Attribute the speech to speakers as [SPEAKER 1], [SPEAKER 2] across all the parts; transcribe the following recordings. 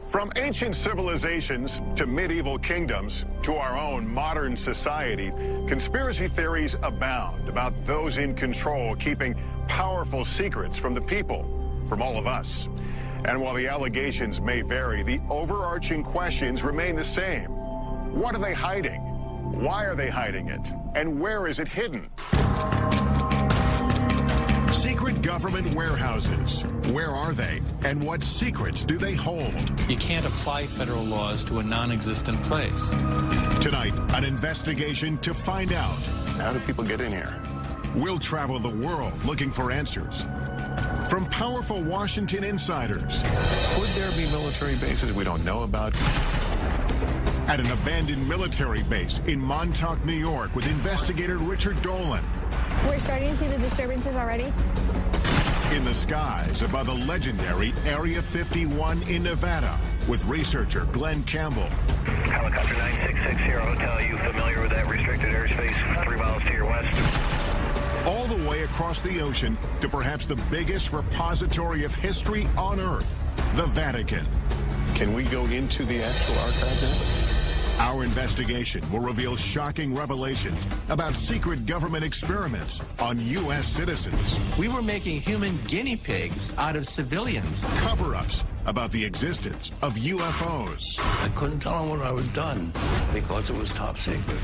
[SPEAKER 1] From ancient civilizations to medieval kingdoms to our own modern society, conspiracy theories abound about those in control keeping powerful secrets from the people, from all of us. And while the allegations may vary, the overarching questions remain the same. What are they hiding? Why are they hiding it? And where is it hidden?
[SPEAKER 2] Secret government warehouses. Where are they? And what secrets do they hold?
[SPEAKER 3] You can't apply federal laws to a non-existent place.
[SPEAKER 2] Tonight, an investigation to find out.
[SPEAKER 1] How do people get in here?
[SPEAKER 2] We'll travel the world looking for answers. From powerful Washington insiders.
[SPEAKER 1] Could there be military bases we don't know about?
[SPEAKER 2] At an abandoned military base in Montauk, New York, with investigator Richard Dolan.
[SPEAKER 4] We're starting to see the disturbances already.
[SPEAKER 2] In the skies above the legendary Area 51 in Nevada, with researcher Glenn Campbell.
[SPEAKER 5] Helicopter 9660 Hotel, you familiar with that restricted airspace 3 miles to your west?
[SPEAKER 2] All the way across the ocean to perhaps the biggest repository of history on Earth, the Vatican.
[SPEAKER 1] Can we go into the actual archive now?
[SPEAKER 2] Our investigation will reveal shocking revelations about secret government experiments on U.S. citizens.
[SPEAKER 6] We were making human guinea pigs out of civilians.
[SPEAKER 2] Cover-ups about the existence of UFOs.
[SPEAKER 7] I couldn't tell them what I was done because it was top secret.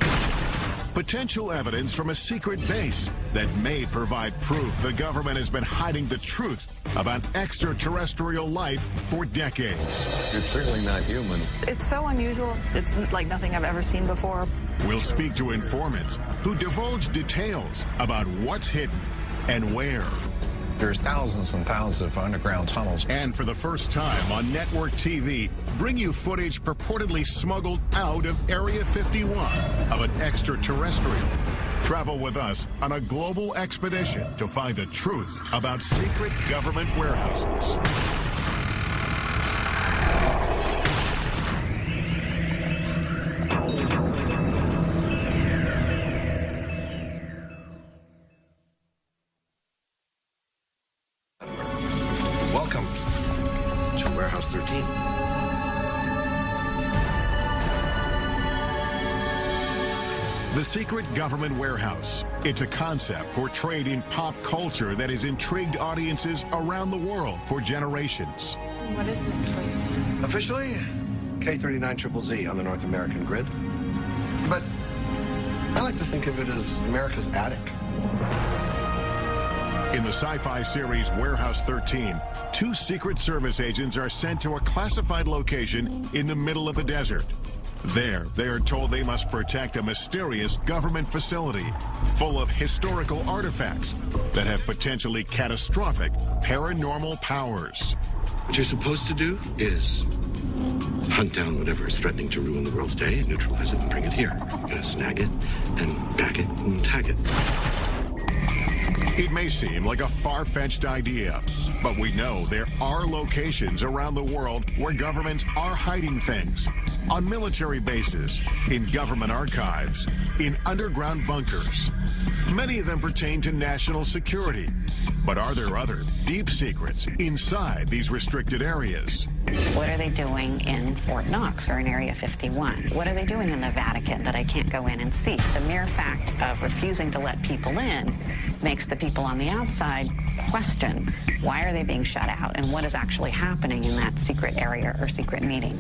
[SPEAKER 2] Potential evidence from a secret base that may provide proof the government has been hiding the truth about extraterrestrial life for decades.
[SPEAKER 7] It's certainly not human.
[SPEAKER 8] It's so unusual. It's like nothing I've ever seen before.
[SPEAKER 2] We'll speak to informants who divulge details about what's hidden and where.
[SPEAKER 9] There's thousands and thousands of underground tunnels.
[SPEAKER 2] And for the first time on network TV, bring you footage purportedly smuggled out of Area 51 of an extraterrestrial. Travel with us on a global expedition to find the truth about secret government warehouses.
[SPEAKER 10] Welcome to Warehouse 13.
[SPEAKER 2] The secret government warehouse. It's a concept portrayed in pop culture that has intrigued audiences around the world for generations.
[SPEAKER 8] What is this place?
[SPEAKER 10] Officially, K39ZZZ on the North American grid. But I like to think of it as America's attic.
[SPEAKER 2] In the sci-fi series Warehouse 13, 2 Secret Service agents are sent to a classified location in the middle of the desert. There, they are told they must protect a mysterious government facility full of historical artifacts that have potentially catastrophic paranormal powers.
[SPEAKER 11] What you're supposed to do is hunt down whatever is threatening to ruin the world's day, neutralize it, and bring it here. You're gonna snag it, and bag it, and tag it.
[SPEAKER 2] It may seem like a far-fetched idea, but we know there are locations around the world where governments are hiding things. On military bases, in government archives, in underground bunkers. Many of them pertain to national security. But are there other deep secrets inside these restricted areas?
[SPEAKER 12] What are they doing in Fort Knox or in Area 51? What are they doing in the Vatican that I can't go in and see? The mere fact of refusing to let people in makes the people on the outside question why are they being shut out and what is actually happening in that secret area or secret meeting.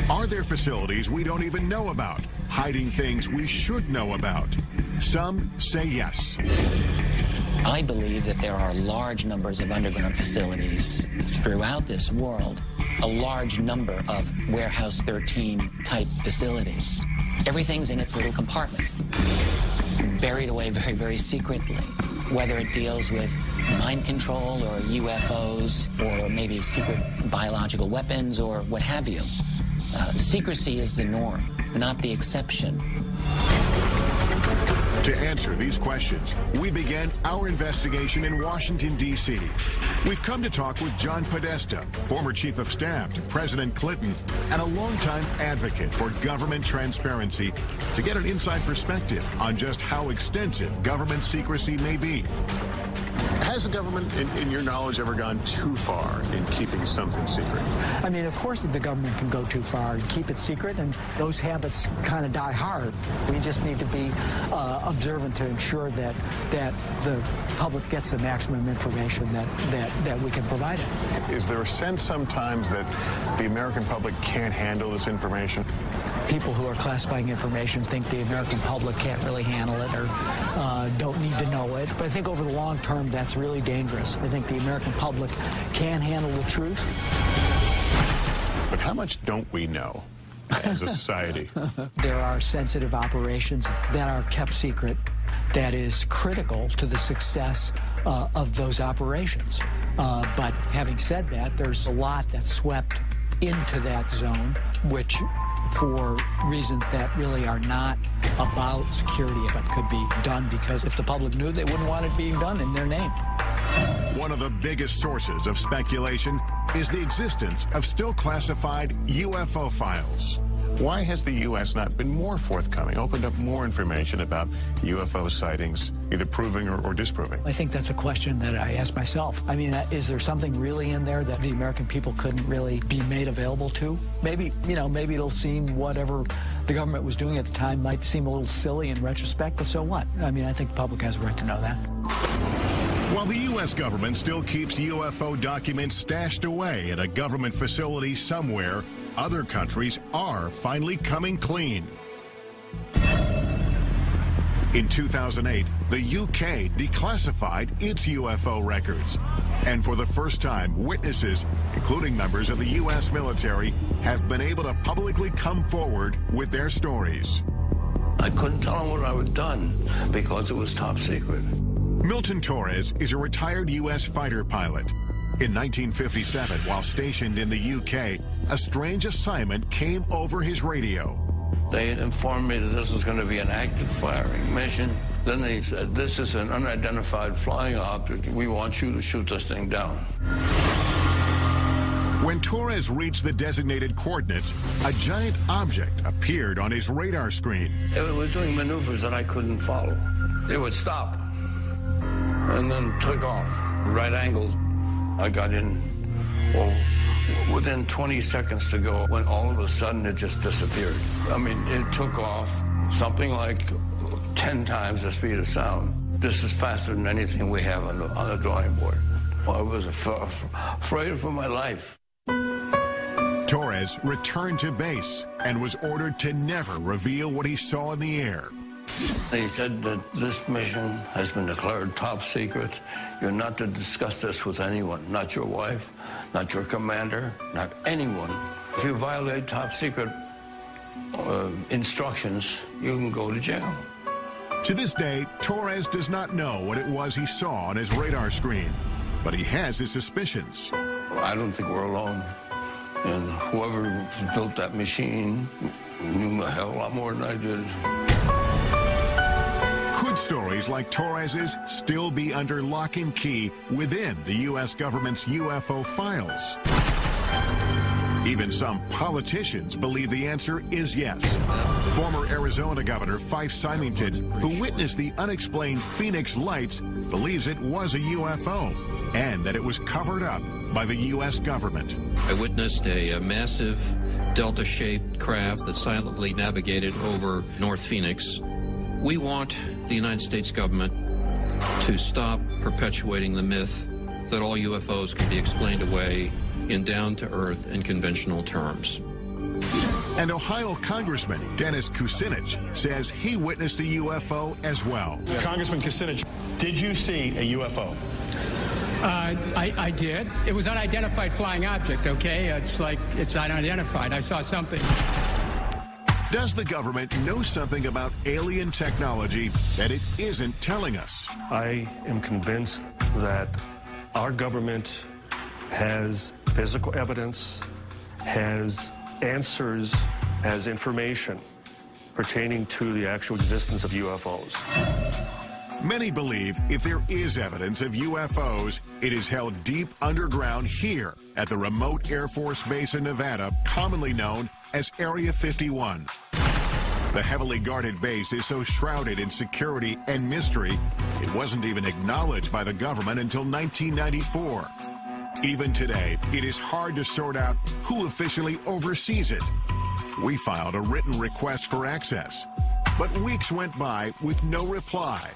[SPEAKER 2] Are there facilities we don't even know about, hiding things we should know about? Some say yes.
[SPEAKER 13] I believe that there are large numbers of underground facilities throughout this world, a large number of Warehouse 13 type facilities. Everything's in its little compartment, buried away very, very secretly, whether it deals with mind control or UFOs or maybe secret biological weapons or what have you. Secrecy is the norm, not the exception.
[SPEAKER 2] To answer these questions, we began our investigation in Washington, D.C. We've come to talk with John Podesta, former chief of staff to President Clinton, and a longtime advocate for government transparency, to get an inside perspective on just how extensive government secrecy may be.
[SPEAKER 1] Has the government, in your knowledge, ever gone too far in keeping something secret?
[SPEAKER 14] I mean, of course the government can go too far and keep it secret, and those habits kind of die hard. We just need to be observant to ensure that the public gets the maximum information that we can provide it.
[SPEAKER 1] Is there a sense sometimes that the American public can't handle this information?
[SPEAKER 14] People who are classifying information think the American public can't really handle it or don't need to know it. But I think over the long term, that's really dangerous. I think the American public can handle the truth.
[SPEAKER 1] But how much don't we know as a society?
[SPEAKER 14] There are sensitive operations that are kept secret that is critical to the success of those operations. But having said that, there's a lot that's swept into that zone, which for reasons that really are not about security, but could be done because if the public knew, they wouldn't want it being done in their name.
[SPEAKER 2] One of the biggest sources of speculation is the existence of still classified UFO files.
[SPEAKER 1] Why has the U.S. not been more forthcoming, opened up more information about UFO sightings, either proving or disproving?
[SPEAKER 14] I think that's a question that I ask myself. I mean, is there something really in there that the American people couldn't really be made available to? Maybe, maybe it'll seem whatever the government was doing at the time might seem a little silly in retrospect, but so what? I mean, I think the public has a right to know that.
[SPEAKER 2] While the U.S. government still keeps UFO documents stashed away at a government facility somewhere, other countries are finally coming clean. In 2008, the UK declassified its UFO records. And for the first time, witnesses, including members of the U.S. military, have been able to publicly come forward with their stories.
[SPEAKER 7] I couldn't tell them what I had done because it was top secret.
[SPEAKER 2] Milton Torres is a retired U.S. fighter pilot. In 1957, while stationed in the UK, a strange assignment came over his radio.
[SPEAKER 7] They had informed me that this was going to be an active firing mission. Then they said, this is an unidentified flying object. We want you to shoot this thing down.
[SPEAKER 2] When Torres reached the designated coordinates, a giant object appeared on his radar screen.
[SPEAKER 7] It was doing maneuvers that I couldn't follow. It would stop and then take off, right angles. I got in, within 20 seconds to go, when all of a sudden it just disappeared. I mean, it took off something like 10 times the speed of sound. This is faster than anything we have on the drawing board. I was afraid for my life.
[SPEAKER 2] Torres returned to base and was ordered to never reveal what he saw in the air.
[SPEAKER 7] They said that this mission has been declared top secret. You're not to discuss this with anyone, not your wife, not your commander, not anyone. If you violate top secret instructions, you can go to jail.
[SPEAKER 2] To this day, Torres does not know what it was he saw on his radar screen, but he has his suspicions.
[SPEAKER 7] I don't think we're alone. And whoever built that machine knew a hell of a lot more than I did.
[SPEAKER 2] Could stories like Torres's still be under lock and key within the U.S. government's UFO files? Even some politicians believe the answer is yes. Former Arizona Governor Fife Symington, who witnessed the unexplained Phoenix lights, believes it was a UFO and that it was covered up by the U.S. government.
[SPEAKER 15] I witnessed a massive delta-shaped craft that silently navigated over North Phoenix. We want the United States government to stop perpetuating the myth that all UFOs can be explained away in down-to-earth and conventional terms.
[SPEAKER 2] And Ohio Congressman Dennis Kucinich says he witnessed a UFO as well.
[SPEAKER 16] Congressman Kucinich, did you see a UFO?
[SPEAKER 17] I did. It was unidentified flying object, okay? It's unidentified. I saw something.
[SPEAKER 2] Does the government know something about alien technology that it isn't telling us?
[SPEAKER 18] I am convinced that our government has physical evidence, has answers, has information pertaining to the actual existence of UFOs.
[SPEAKER 2] Many believe if there is evidence of UFOs, it is held deep underground here at the remote Air Force Base in Nevada, commonly known as Area 51. The heavily guarded base is so shrouded in security and mystery, it wasn't even acknowledged by the government until 1994. Even today, it is hard to sort out who officially oversees it. We filed a written request for access, but weeks went by with no reply,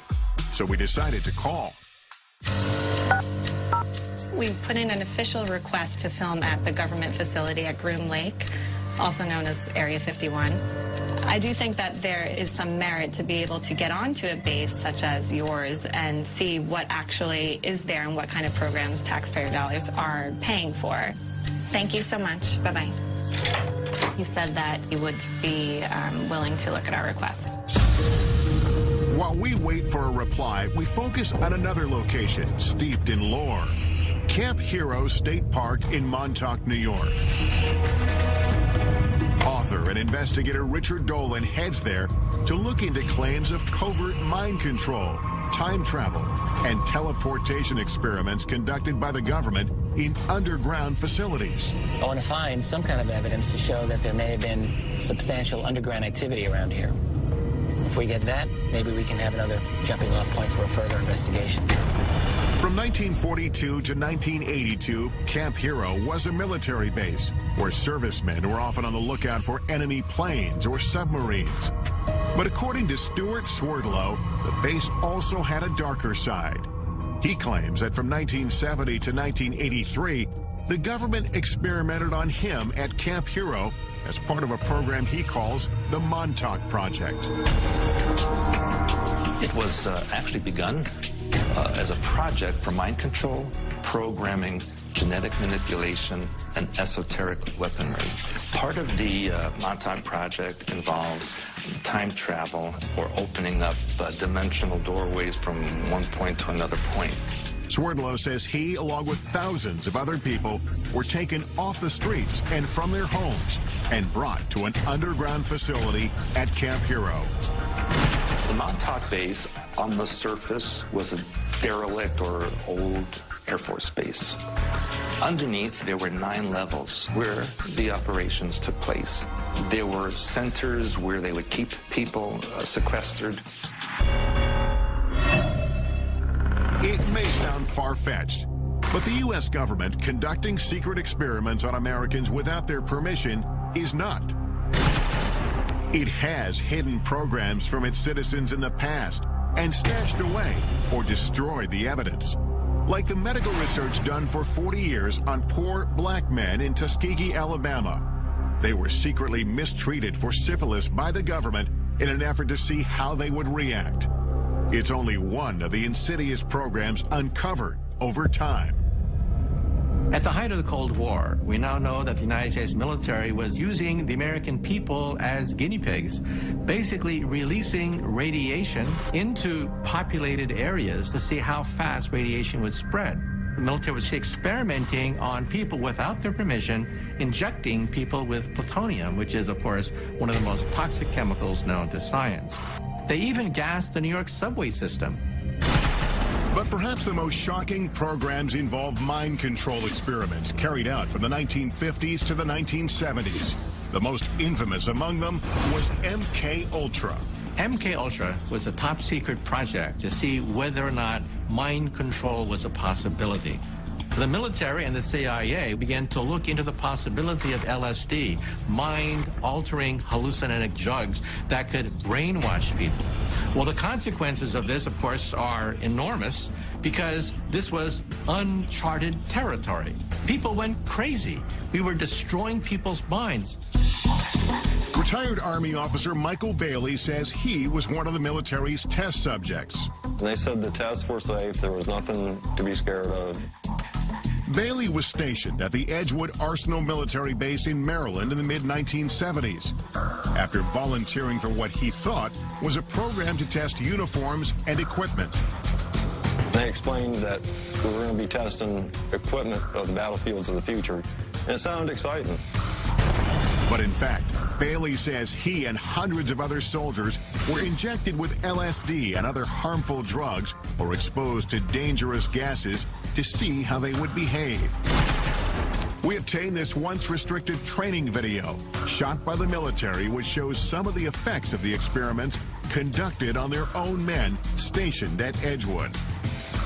[SPEAKER 2] so we decided to call.
[SPEAKER 19] We put in an official request to film at the government facility at Groom Lake, also known as Area 51. I do think that there is some merit to be able to get onto a base such as yours and see what actually is there and what kind of programs taxpayer dollars are paying for. Thank you so much. Bye-bye. You said that you would be willing to look at our request.
[SPEAKER 2] While we wait for a reply, we focus on another location steeped in lore. Camp Hero State Park in Montauk, New York. Author and investigator Richard Dolan heads there to look into claims of covert mind control, time travel, and teleportation experiments conducted by the government in underground facilities.
[SPEAKER 13] I want to find some kind of evidence to show that there may have been substantial underground activity around here. If we get that, maybe we can have another jumping off point for a further investigation.
[SPEAKER 2] From 1942 to 1982, Camp Hero was a military base where servicemen were often on the lookout for enemy planes or submarines. But according to Stuart Swerdlow, the base also had a darker side. He claims that from 1970 to 1983, the government experimented on him at Camp Hero as part of a program he calls the Montauk Project.
[SPEAKER 20] It was actually begun as a project for mind control, programming, genetic manipulation, and esoteric weaponry. Part of the Montauk Project involved time travel or opening up dimensional doorways from one point to another point.
[SPEAKER 2] Swerdlow says he, along with thousands of other people, were taken off the streets and from their homes and brought to an underground facility at Camp Hero.
[SPEAKER 20] The Montauk base on the surface was a derelict or old Air Force base. Underneath, there were 9 levels where the operations took place. There were centers where they would keep people sequestered.
[SPEAKER 2] It may sound far-fetched, but the U.S. government conducting secret experiments on Americans without their permission is not. It has hidden programs from its citizens in the past and stashed away or destroyed the evidence. Like the medical research done for 40 years on poor black men in Tuskegee, Alabama. They were secretly mistreated for syphilis by the government in an effort to see how they would react. It's only one of the insidious programs uncovered over time.
[SPEAKER 6] At the height of the Cold War, we now know that the United States military was using the American people as guinea pigs, basically releasing radiation into populated areas to see how fast radiation would spread. The military was experimenting on people without their permission, injecting people with plutonium, which is, of course, one of the most toxic chemicals known to science. They even gassed the New York subway system.
[SPEAKER 2] But perhaps the most shocking programs involved mind control experiments carried out from the 1950s to the 1970s. The most infamous among them was MK Ultra.
[SPEAKER 6] MK Ultra was a top secret project to see whether or not mind control was a possibility. The military and the CIA began to look into the possibility of LSD, mind-altering hallucinogenic drugs that could brainwash people. Well, the consequences of this, of course, are enormous because this was uncharted territory. People went crazy. We were destroying people's minds.
[SPEAKER 2] Retired Army officer Michael Bailey says he was one of the military's test subjects.
[SPEAKER 21] They said the tests were safe. There was nothing to be scared of.
[SPEAKER 2] Bailey was stationed at the Edgewood Arsenal military base in Maryland in the mid-1970s after volunteering for what he thought was a program to test uniforms and equipment.
[SPEAKER 21] They explained that we were going to be testing equipment of the battlefields of the future, and it sounded exciting.
[SPEAKER 2] But in fact, Bailey says he and hundreds of other soldiers were injected with LSD and other harmful drugs or exposed to dangerous gases to see how they would behave. we obtained this once restricted training video shot by the military, which shows some of the effects of the experiments conducted on their own men stationed at Edgewood.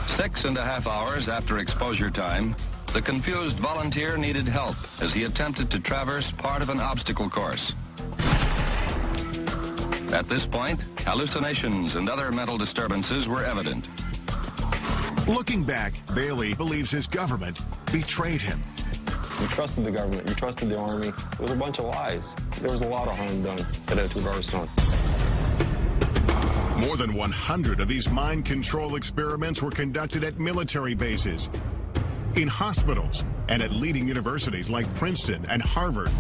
[SPEAKER 3] 6.5 hours after exposure time, the confused volunteer needed help as he attempted to traverse part of an obstacle course. At this point, hallucinations and other mental disturbances were evident.
[SPEAKER 2] Looking back, Bailey believes his government betrayed him.
[SPEAKER 21] You trusted the government, you trusted the Army. It was a bunch of lies. There was a lot of harm done at Edgewood Arsenal.
[SPEAKER 2] More than 100 of these mind control experiments were conducted at military bases, in hospitals, and at leading universities like Princeton and Harvard.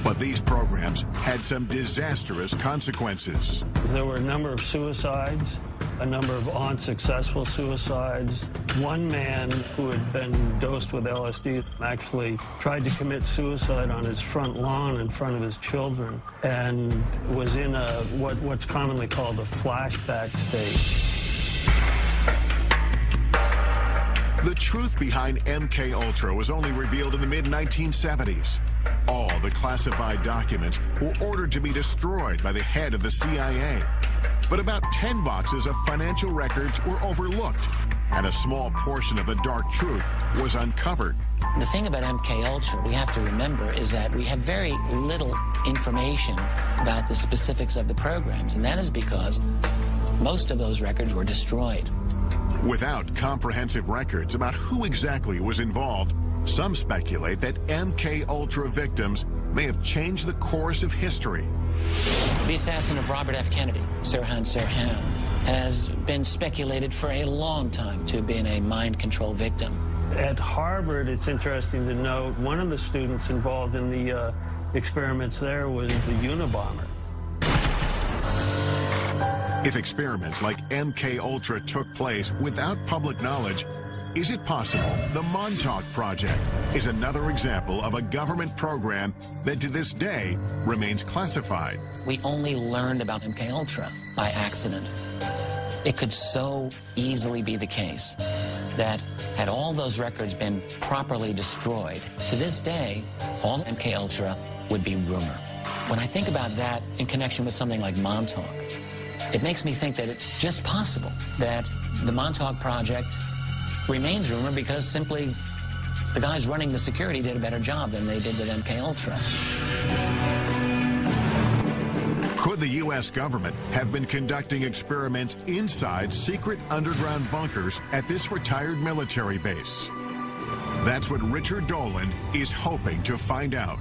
[SPEAKER 2] But these programs had some disastrous consequences.
[SPEAKER 18] There were a number of suicides, a number of unsuccessful suicides. One man who had been dosed with LSD actually tried to commit suicide on his front lawn in front of his children and was in a what's commonly called a flashback state.
[SPEAKER 2] The truth behind MK Ultra was only revealed in the mid-1970s. All the classified documents were ordered to be destroyed by the head of the CIA. But about 10 boxes of financial records were overlooked, and a small portion of the dark truth was uncovered.
[SPEAKER 13] The thing about MK Ultra we have to remember is that we have very little information about the specifics of the programs, and that is because most of those records were destroyed.
[SPEAKER 2] Without comprehensive records about who exactly was involved, some speculate that MK Ultra victims may have changed the course of history.
[SPEAKER 13] The assassin of Robert F. Kennedy, Sirhan Sirhan, has been speculated for a long time to have been a mind control victim.
[SPEAKER 18] At Harvard, it's interesting to note, one of the students involved in the experiments there was the Unabomber.
[SPEAKER 2] If experiments like MK Ultra took place without public knowledge, is it possible the Montauk Project is another example of a government program that to this day remains classified?
[SPEAKER 13] We only learned about MK Ultra by accident. It could so easily be the case that had all those records been properly destroyed, to this day, all MK Ultra would be rumor. When I think about that in connection with something like Montauk, it makes me think that it's just possible that the Montauk Project remains rumor because simply the guys running the security did a better job than they did with MK Ultra.
[SPEAKER 2] Could the U.S. government have been conducting experiments inside secret underground bunkers at this retired military base? That's what Richard Dolan is hoping to find out.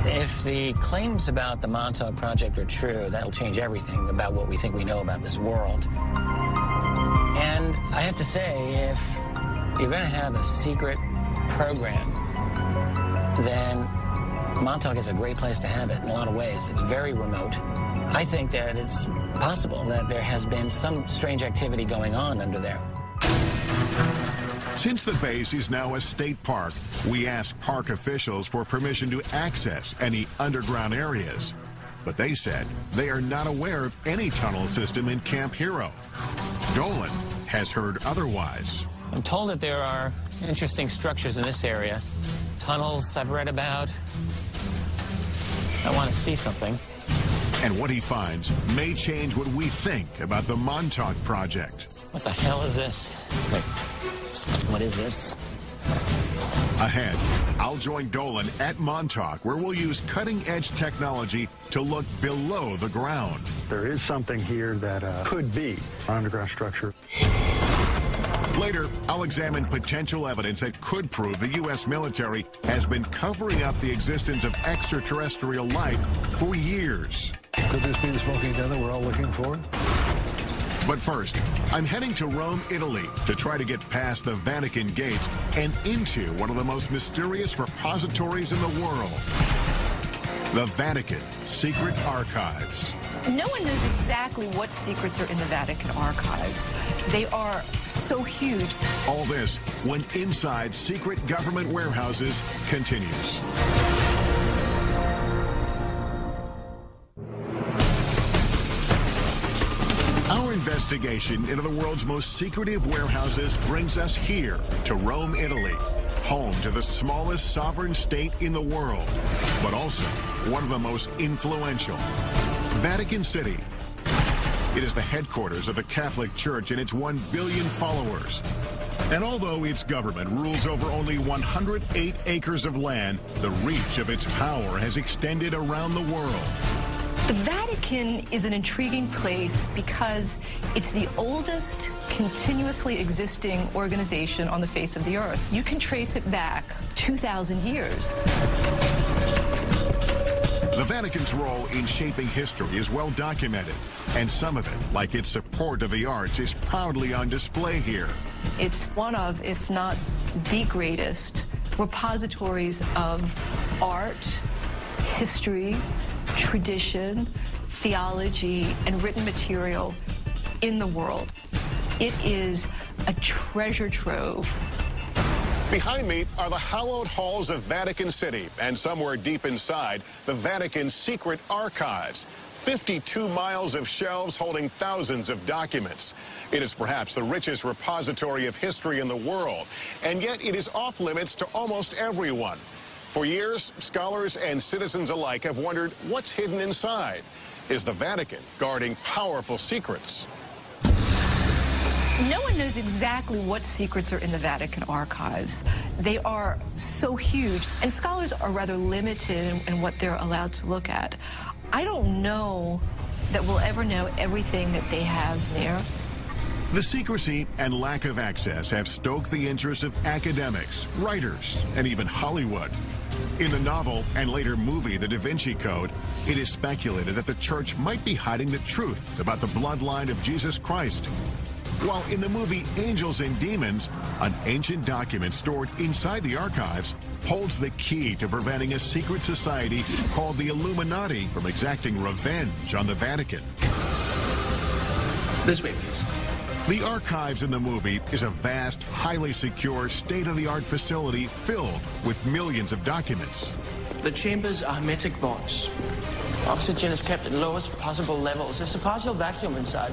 [SPEAKER 13] If the claims about the Montauk Project are true, that'll change everything about what we think we know about this world. And I have to say, if you're going to have a secret program, then Montauk is a great place to have it in a lot of ways. It's very remote. I think that it's possible that there has been some strange activity going on under there.
[SPEAKER 2] Since the base is now a state park, we asked park officials for permission to access any underground areas. But they said they are not aware of any tunnel system in Camp Hero. Dolan has heard otherwise.
[SPEAKER 13] I'm told that there are interesting structures in this area. Tunnels I've read about. I want to see something.
[SPEAKER 2] And what he finds may change what we think about the Montauk Project.
[SPEAKER 13] What the hell is this? Wait, what is this?
[SPEAKER 2] Ahead, I'll join Dolan at Montauk, where we'll use cutting-edge technology to look below the ground.
[SPEAKER 16] There is something here that could be an underground structure.
[SPEAKER 2] Later, I'll examine potential evidence that could prove the U.S. military has been covering up the existence of extraterrestrial life for years.
[SPEAKER 9] Could this be the smoking gun that we're all looking for?
[SPEAKER 2] But first, I'm heading to Rome, Italy, to try to get past the Vatican gates and into one of the most mysterious repositories in the world. The Vatican Secret Archives.
[SPEAKER 22] No one knows exactly what secrets are in the Vatican archives. They are so huge.
[SPEAKER 2] All this when Inside Secret Government Warehouses continues. Our investigation into the world's most secretive warehouses brings us here to Rome, Italy, home to the smallest sovereign state in the world, but also one of the most influential. Vatican City. It is the headquarters of the Catholic Church and its 1 billion followers. And although its government rules over only 108 acres of land, the reach of its power has extended around the world.
[SPEAKER 22] The Vatican is an intriguing place because it's the oldest continuously existing organization on the face of the earth. You can trace it back 2,000 years.
[SPEAKER 2] The Vatican's role in shaping history is well documented, and some of it, like its support of the arts, is proudly on display here.
[SPEAKER 22] It's one of, if not the greatest, repositories of art, history, tradition, theology, and written material in the world. It is a treasure trove.
[SPEAKER 1] Behind me are the hallowed halls of Vatican City, and somewhere deep inside, the Vatican's secret archives. 52 miles of shelves holding thousands of documents. It is perhaps the richest repository of history in the world, and yet it is off limits to almost everyone. For years, scholars and citizens alike have wondered what's hidden inside. Is the Vatican guarding powerful secrets?
[SPEAKER 22] No one knows exactly what secrets are in the Vatican archives. They are so huge, and scholars are rather limited in what they're allowed to look at. I don't know that we'll ever know everything that they have there.
[SPEAKER 2] The secrecy and lack of access have stoked the interest of academics, writers, and even Hollywood. In the novel and later movie, The Da Vinci Code, it is speculated that the church might be hiding the truth about the bloodline of Jesus Christ. While in the movie Angels and Demons, an ancient document stored inside the archives holds the key to preventing a secret society called the Illuminati from exacting revenge on the Vatican.
[SPEAKER 4] This way, please.
[SPEAKER 2] The archives in the movie is a vast, highly secure, state-of-the-art facility filled with millions of documents.
[SPEAKER 4] The chambers are hermetic vaults. Oxygen is kept at lowest possible levels. There's a partial vacuum inside.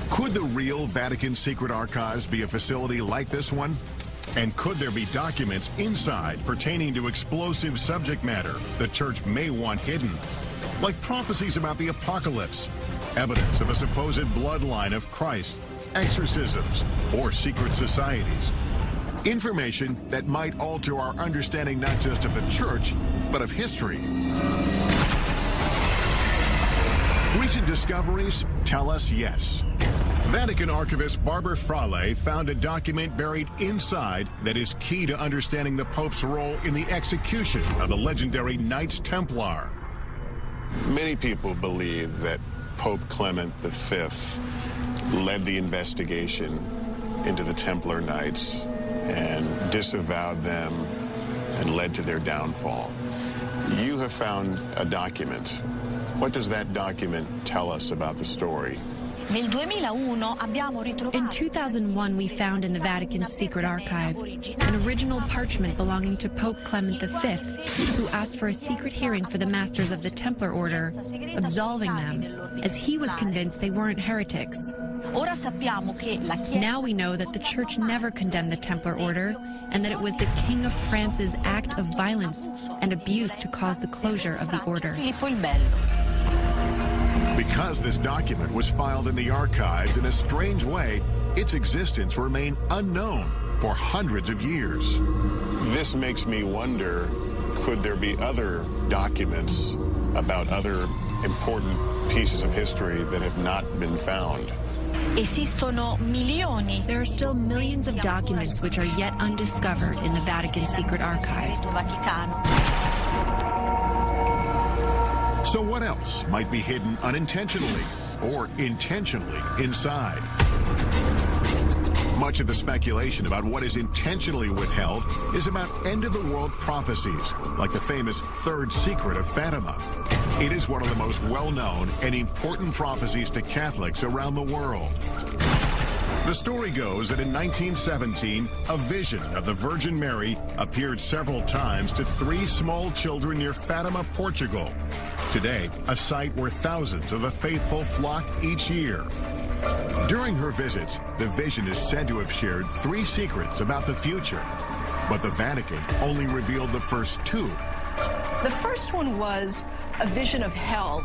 [SPEAKER 2] Could the real Vatican secret archives be a facility like this one? And could there be documents inside pertaining to explosive subject matter the church may want hidden? Like prophecies about the apocalypse, evidence of a supposed bloodline of Christ, exorcisms, or secret societies. Information that might alter our understanding not just of the church, but of history. Recent discoveries tell us yes. Vatican archivist Barbara Frale found a document buried inside that is key to understanding the Pope's role in the execution of the legendary Knights Templar.
[SPEAKER 1] Many people believe that Pope Clement V led the investigation into the Templar Knights and disavowed them and led to their downfall. You have found a document. What does that document tell us about the story?
[SPEAKER 5] In 2001, we found in the Vatican's secret archive an original parchment belonging to Pope Clement V, who asked for a secret hearing for the masters of the Templar Order, absolving them, as he was convinced they weren't heretics. Now we know that the Church never condemned the Templar Order, and that it was the King of France's act of violence and abuse to cause the closure of the order.
[SPEAKER 2] Because this document was filed in the archives in a strange way, its existence remained unknown for hundreds of years.
[SPEAKER 1] This makes me wonder, could there be other documents about other important pieces of history that have not been found?
[SPEAKER 5] There are still millions of documents which are yet undiscovered in the Vatican secret archive.
[SPEAKER 2] So what else might be hidden unintentionally or intentionally inside? Much of the speculation about what is intentionally withheld is about end-of-the-world prophecies, like the famous Third Secret of Fatima. It is one of the most well-known and important prophecies to Catholics around the world. The story goes that in 1917, a vision of the Virgin Mary appeared several times to 3 small children near Fatima, Portugal. Today, a site where thousands of the faithful flock each year. During her visits, the Vision is said to have shared 3 secrets about the future, but the Vatican only revealed the first 2.
[SPEAKER 22] The first one was a vision of hell.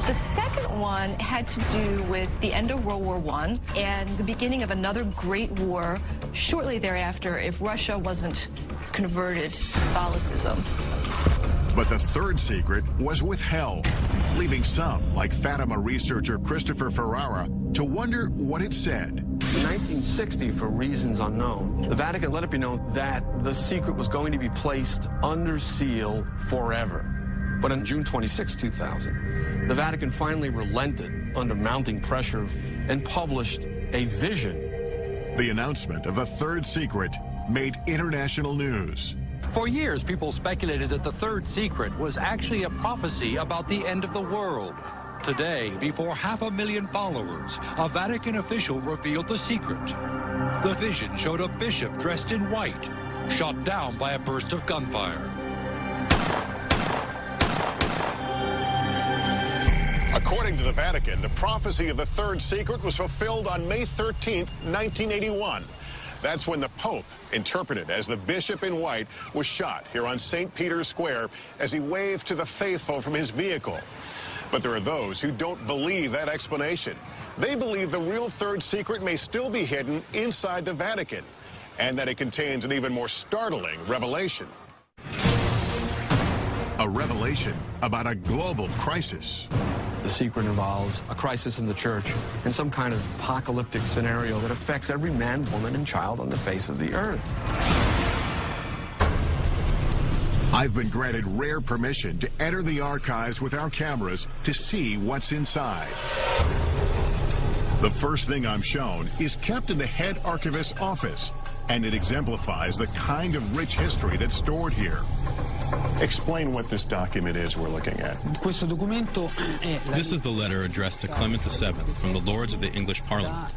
[SPEAKER 22] The second one had to do with the end of World War I and the beginning of another great war shortly thereafter if Russia wasn't converted to Catholicism.
[SPEAKER 2] But the third secret was with hell, leaving some, like Fatima researcher Christopher Ferrara, to wonder what it said.
[SPEAKER 8] In 1960, for reasons unknown, the Vatican let it be known that the secret was going to be placed under seal forever. But on June 26, 2000, the Vatican finally relented under mounting pressure and published a vision.
[SPEAKER 2] The announcement of a third secret made international news.
[SPEAKER 10] For years, people speculated that the third secret was actually a prophecy about the end of the world. Today, before 500,000 followers, a Vatican official revealed the secret. The vision showed a bishop dressed in white, shot down by a burst of gunfire.
[SPEAKER 1] According to the Vatican, the prophecy of the third secret was fulfilled on May 13, 1981. That's when the Pope, interpreted as the bishop in white, was shot here on St. Peter's Square as he waved to the faithful from his vehicle. But there are those who don't believe that explanation. They believe the real third secret may still be hidden inside the Vatican, and that it contains an even more startling revelation.
[SPEAKER 2] A revelation about a global crisis.
[SPEAKER 8] The secret involves a crisis in the church and some kind of apocalyptic scenario that affects every man, woman, and child on the face of the earth.
[SPEAKER 2] I've been granted rare permission to enter the archives with our cameras to see what's inside. The first thing I'm shown is kept in the head archivist's office, and it exemplifies the kind of rich history that's stored here.
[SPEAKER 1] Explain what this document is we're looking at.
[SPEAKER 23] This is the letter addressed to Clement VII from the Lords of the English Parliament,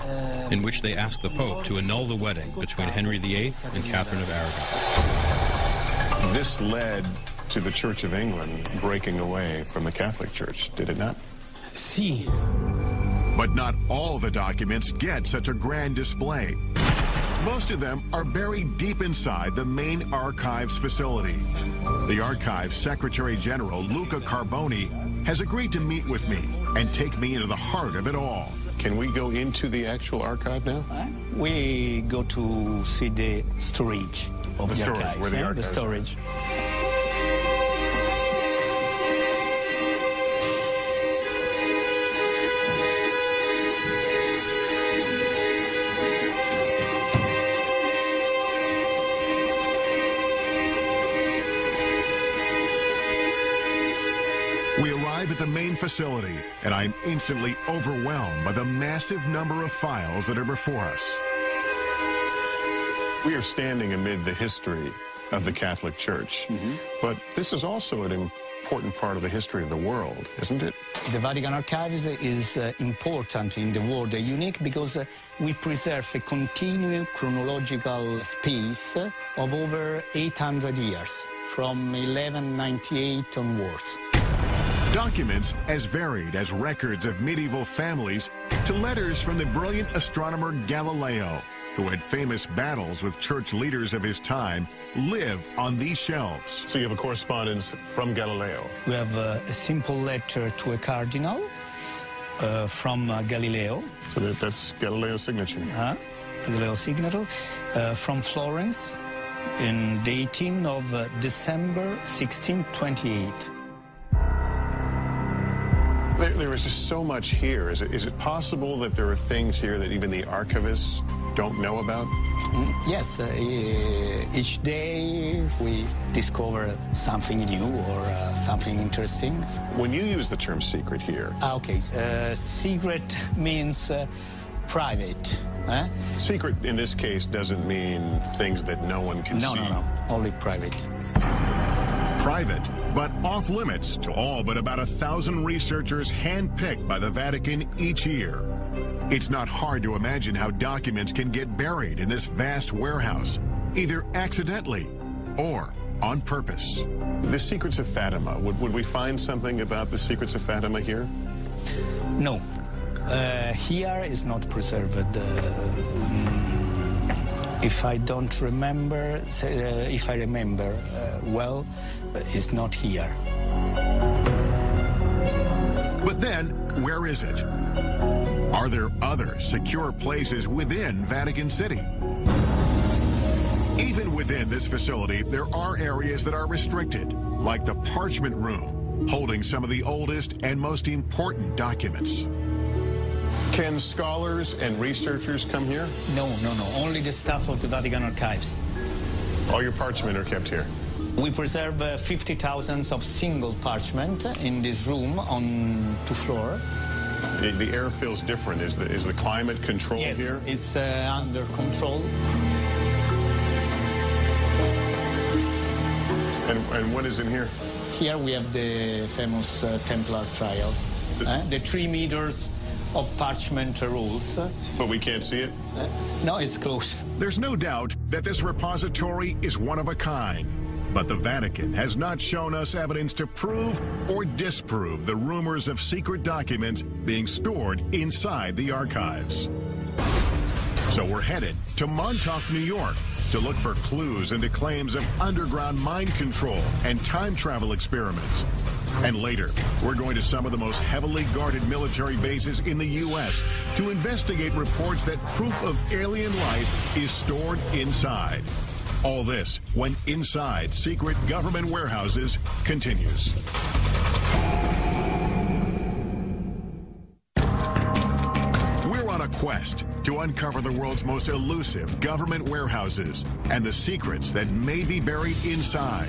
[SPEAKER 23] in which they asked the Pope to annul the wedding between Henry VIII and Catherine of Aragon.
[SPEAKER 1] This led to the Church of England breaking away from the Catholic Church, did it not?
[SPEAKER 2] Si. But not all the documents get such a grand display. Most of them are buried deep inside the main archives facility. The Archives Secretary General, Luca Carboni, has agreed to meet with me and take me into the heart of it all.
[SPEAKER 1] Can we go into the actual archive now?
[SPEAKER 24] We go to see the storage of the archives.
[SPEAKER 1] Where the archives
[SPEAKER 24] the storage.
[SPEAKER 2] We arrive at the main facility, and I'm instantly overwhelmed by the massive number of files that are before us.
[SPEAKER 1] We are standing amid the history of the Catholic Church, but this is also an important part of the history of the world, isn't it?
[SPEAKER 24] The Vatican Archives is important in the world, unique because we preserve a continuous chronological space of over 800 years, from 1198 onwards.
[SPEAKER 2] Documents as varied as records of medieval families to letters from the brilliant astronomer Galileo, who had famous battles with church leaders of his time, live on these shelves.
[SPEAKER 1] So you have a correspondence from Galileo?
[SPEAKER 24] We have a simple letter to a cardinal from Galileo.
[SPEAKER 1] So that's Galileo's signature?
[SPEAKER 24] Galileo's signature. From Florence in the 18th of December 1628.
[SPEAKER 1] There is just so much here. Is it possible that there are things here that even the archivists don't know about?
[SPEAKER 24] Yes. Each day we discover something new or something interesting.
[SPEAKER 1] When you use the term secret here...
[SPEAKER 24] Okay. Secret means private.
[SPEAKER 1] Secret, in this case, doesn't mean things that no one can see.
[SPEAKER 24] No. Only private.
[SPEAKER 2] Private, but off limits to all but about 1,000 researchers handpicked by the Vatican each year. It's not hard to imagine how documents can get buried in this vast warehouse, either accidentally or on purpose.
[SPEAKER 1] The Secrets of Fatima, would we find something about the Secrets of Fatima here?
[SPEAKER 24] No. Here is not preserved. If I don't remember, if I remember well, it's not here.
[SPEAKER 2] But then, where is it? Are there other secure places within Vatican City? Even within this facility, there are areas that are restricted, like the Parchment Room, holding some of the oldest and most important documents.
[SPEAKER 1] Can scholars and researchers come here?
[SPEAKER 24] No. Only the staff of the Vatican Archives.
[SPEAKER 1] All your parchment are kept here?
[SPEAKER 24] We preserve 50,000 of single parchment in this room on 2 floors.
[SPEAKER 1] The air feels different. Is the climate controlled here?
[SPEAKER 24] Yes, it's under control.
[SPEAKER 1] And what is in here?
[SPEAKER 24] Here we have the famous Templar trials. The 3 meters of parchment rolls.
[SPEAKER 1] But we can't see it?
[SPEAKER 24] No, it's close.
[SPEAKER 2] There's no doubt that this repository is one of a kind. But the Vatican has not shown us evidence to prove or disprove the rumors of secret documents being stored inside the archives. So we're headed to Montauk, New York, to look for clues into claims of underground mind control and time travel experiments. And later, we're going to some of the most heavily guarded military bases in the U.S. to investigate reports that proof of alien life is stored inside. All this when Inside Secret Government Warehouses continues. We're on a quest to uncover the world's most elusive government warehouses and the secrets that may be buried inside.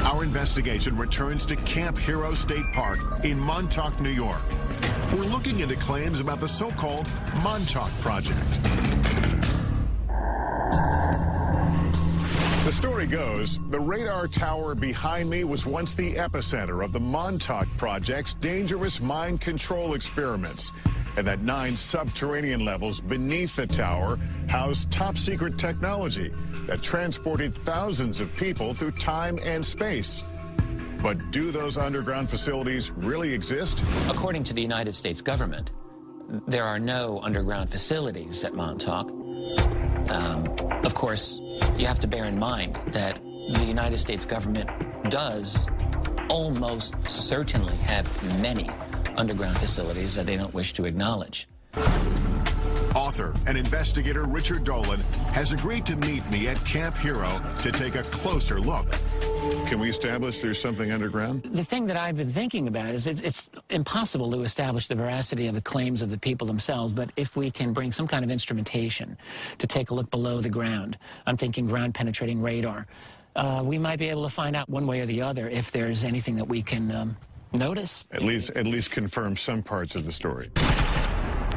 [SPEAKER 2] Our investigation returns to Camp Hero State Park in Montauk, New York. We're looking into claims about the so-called Montauk Project.
[SPEAKER 1] The story goes, the radar tower behind me was once the epicenter of the Montauk Project's dangerous mind control experiments, and that 9 subterranean levels beneath the tower housed top-secret technology that transported thousands of people through time and space. But do those underground facilities really exist?
[SPEAKER 13] According to the United States government, there are no underground facilities at Montauk. Of course, you have to bear in mind that the United States government does almost certainly have many underground facilities that they don't wish to acknowledge.
[SPEAKER 2] Author and investigator Richard Dolan has agreed to meet me at Camp Hero to take a closer look.
[SPEAKER 1] Can we establish there's something underground?
[SPEAKER 13] The thing that I've been thinking about is it's impossible to establish the veracity of the claims of the people themselves, but if we can bring some kind of instrumentation to take a look below the ground, I'm thinking ground-penetrating radar, we might be able to find out one way or the other if there's anything that we can notice.
[SPEAKER 1] At least confirm some parts of the story.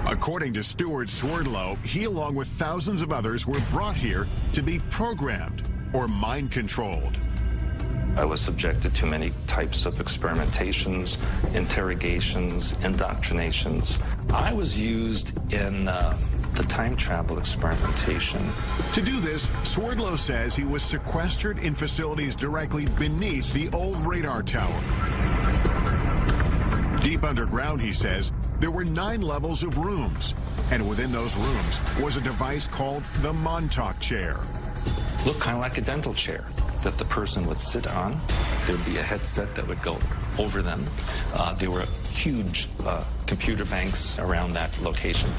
[SPEAKER 2] According to Stuart Swerdlow, he, along with thousands of others, were brought here to be programmed or mind-controlled.
[SPEAKER 20] I was subjected to many types of experimentations, interrogations, indoctrinations. I was used in the time travel experimentation.
[SPEAKER 2] To do this, Swerdlow says he was sequestered in facilities directly beneath the old radar tower. Deep underground, he says, there were 9 levels of rooms, and within those rooms was a device called the Montauk chair.
[SPEAKER 20] Looked kind of like a dental chair that the person would sit on. There'd be a headset that would go over them. There were huge computer banks around that location.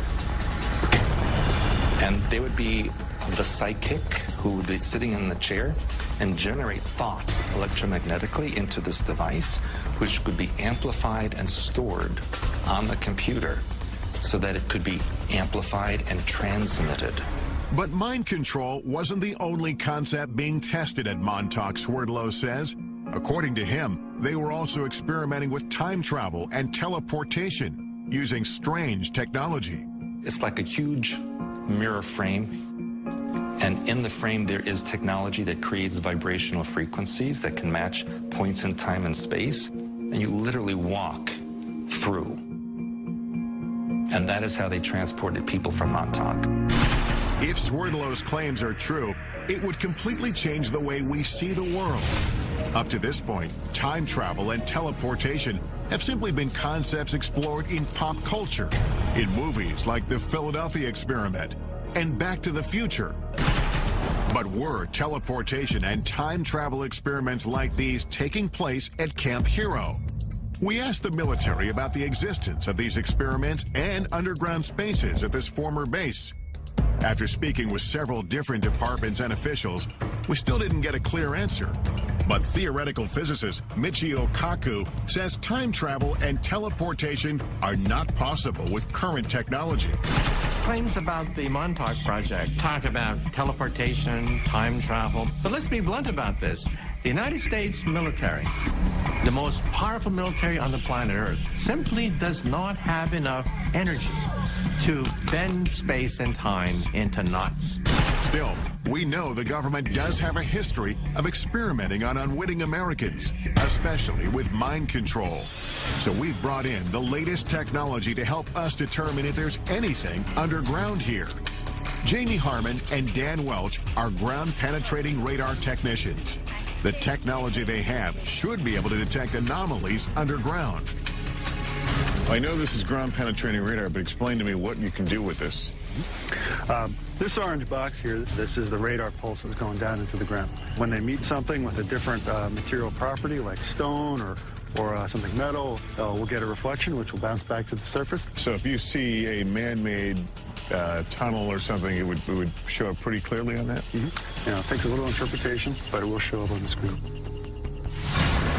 [SPEAKER 20] And they would be the psychic who would be sitting in the chair and generate thoughts electromagnetically into this device, which could be amplified and stored on the computer so that it could be amplified and transmitted.
[SPEAKER 2] But mind control wasn't the only concept being tested at Montauk, Swerdlow says. According to him, they were also experimenting with time travel and teleportation using strange technology.
[SPEAKER 20] It's like a huge mirror frame, and in the frame there is technology that creates vibrational frequencies that can match points in time and space, and you literally walk through. And that is how they transported people from Montauk.
[SPEAKER 2] If Swerdlow's claims are true, it would completely change the way we see the world. Up to this point, time travel and teleportation have simply been concepts explored in pop culture, in movies like The Philadelphia Experiment and Back to the Future. But were teleportation and time travel experiments like these taking place at Camp Hero? We asked the military about the existence of these experiments and underground spaces at this former base. After speaking with several different departments and officials, we still didn't get a clear answer. But theoretical physicist Michio Kaku says time travel and teleportation are not possible with current technology.
[SPEAKER 6] Claims about the Montauk Project talk about teleportation, time travel. But let's be blunt about this. The United States military, the most powerful military on the planet Earth, simply does not have enough energy to bend space and time into knots.
[SPEAKER 2] Still, we know the government does have a history of experimenting on unwitting Americans, especially with mind control. So we've brought in the latest technology to help us determine if there's anything underground here. Jamie Harmon and Dan Welch are ground-penetrating radar technicians. The technology they have should be able to detect anomalies underground.
[SPEAKER 1] I know this is ground-penetrating radar, but explain to me what you can do with this.
[SPEAKER 16] This orange box here, this is the radar pulse that's going down into the ground. When they meet something with a different material property, like stone or something metal, we'll get a reflection, which will bounce back to the surface.
[SPEAKER 1] So if you see a man-made tunnel or something, it would show up pretty clearly on that?
[SPEAKER 16] Mm-hmm. You know, it takes a little interpretation, but it will show up on the screen.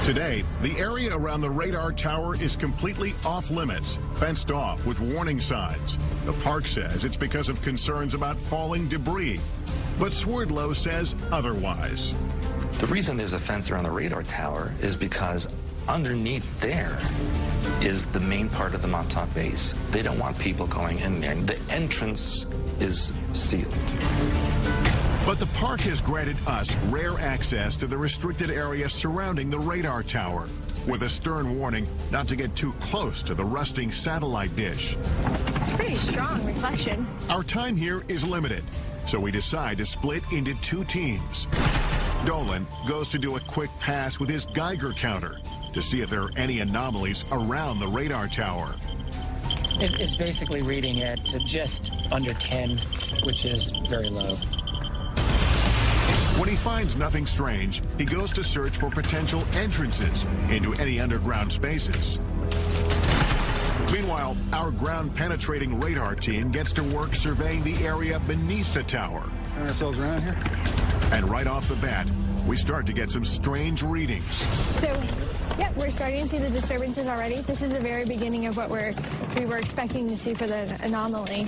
[SPEAKER 2] Today, the area around the radar tower is completely off-limits, fenced off with warning signs. The park says it's because of concerns about falling debris, but Swerdlow says otherwise.
[SPEAKER 20] The reason there's a fence around the radar tower is because underneath there is the main part of the Montauk base. They don't want people going in there. The entrance is sealed.
[SPEAKER 2] But the park has granted us rare access to the restricted area surrounding the radar tower, with a stern warning not to get too close to the rusting satellite dish.
[SPEAKER 7] It's pretty strong reflection.
[SPEAKER 2] Our time here is limited, so we decide to split into two teams. Dolan goes to do a quick pass with his Geiger counter to see if there are any anomalies around the radar tower.
[SPEAKER 11] It's basically reading at just under 10, which is very low.
[SPEAKER 2] When he finds nothing strange, he goes to search for potential entrances into any underground spaces. Meanwhile, our ground-penetrating radar team gets to work surveying the area beneath the tower.
[SPEAKER 16] Turn ourselves around here.
[SPEAKER 2] And right off the bat, we start to get some strange readings.
[SPEAKER 7] So, yep, we're starting to see the disturbances already. This is the very beginning of what we were expecting to see for the anomaly.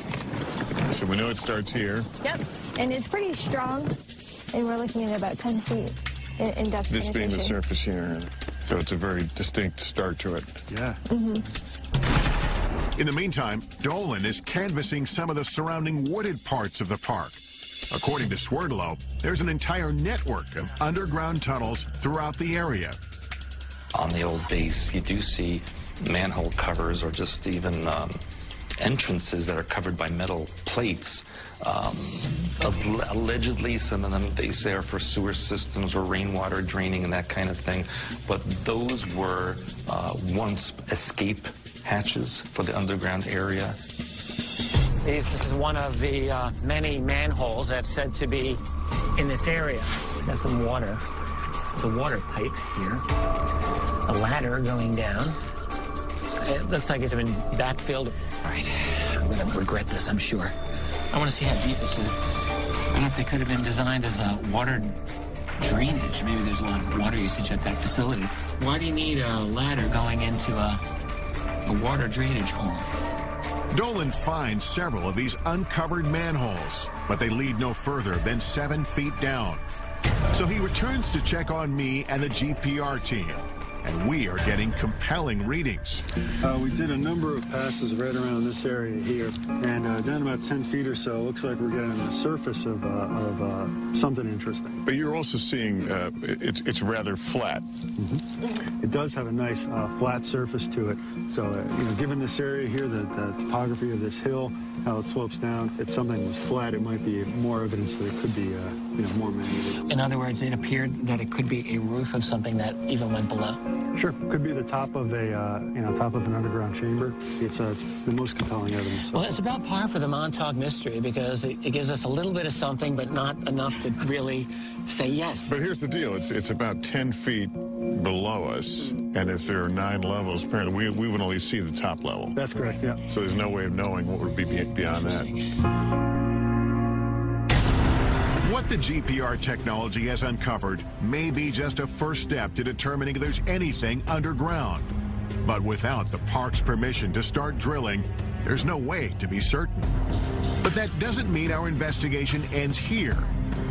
[SPEAKER 1] So we know it starts here.
[SPEAKER 7] Yep, and it's pretty strong. And we're looking at about 10 feet in depth.
[SPEAKER 1] This being the surface here. So it's a very distinct start to it.
[SPEAKER 16] Yeah.
[SPEAKER 7] Mm-hmm.
[SPEAKER 2] In the meantime, Dolan is canvassing some of the surrounding wooded parts of the park. According to Swerdlow, there's an entire network of underground tunnels throughout the area.
[SPEAKER 20] On the old base, you do see manhole covers or just even entrances that are covered by metal plates. Allegedly, some of them they there for sewer systems or rainwater draining and that kind of thing. But those were once escape hatches for the underground area.
[SPEAKER 11] This is one of the many manholes that's said to be in this area. There's some water. There's a water pipe here. A ladder going down. It looks like it's been backfilled.
[SPEAKER 13] All right, I'm going to regret this, I'm sure. I want to see how deep this is. I don't know if they could have been designed as a water drainage. Maybe there's a lot of water usage at that facility. Why do you need a ladder going into a water drainage hole?
[SPEAKER 2] Dolan finds several of these uncovered manholes, but they lead no further than 7 feet down. So he returns to check on me and the GPR team. and we are getting compelling readings.
[SPEAKER 16] We did a number of passes right around this area here, and down about 10 feet or so, it looks like we're getting the surface of something interesting.
[SPEAKER 1] But you're also seeing it's rather flat.
[SPEAKER 16] Mm-hmm. It does have a nice flat surface to it. So, you know, given this area here, the topography of this hill, how it slopes down, if something was flat, it might be more evidence that it could be, you know, more man-made.
[SPEAKER 11] In other words, it appeared that it could be a roof of something that even went below.
[SPEAKER 16] Sure, could be the top of a, you know, top of an underground chamber. It's the most compelling evidence.
[SPEAKER 11] Well, it's about par for the Montauk mystery because it gives us a little bit of something, but not enough to really say yes.
[SPEAKER 1] But here's the deal: it's about 10 feet below us, and if there are 9 levels, apparently we would only see the top level.
[SPEAKER 16] That's correct. Yeah.
[SPEAKER 1] So there's no way of knowing what would be beyond that.
[SPEAKER 2] What the GPR technology has uncovered may be just a first step to determining if there's anything underground. But without the park's permission to start drilling, there's no way to be certain. But that doesn't mean our investigation ends here.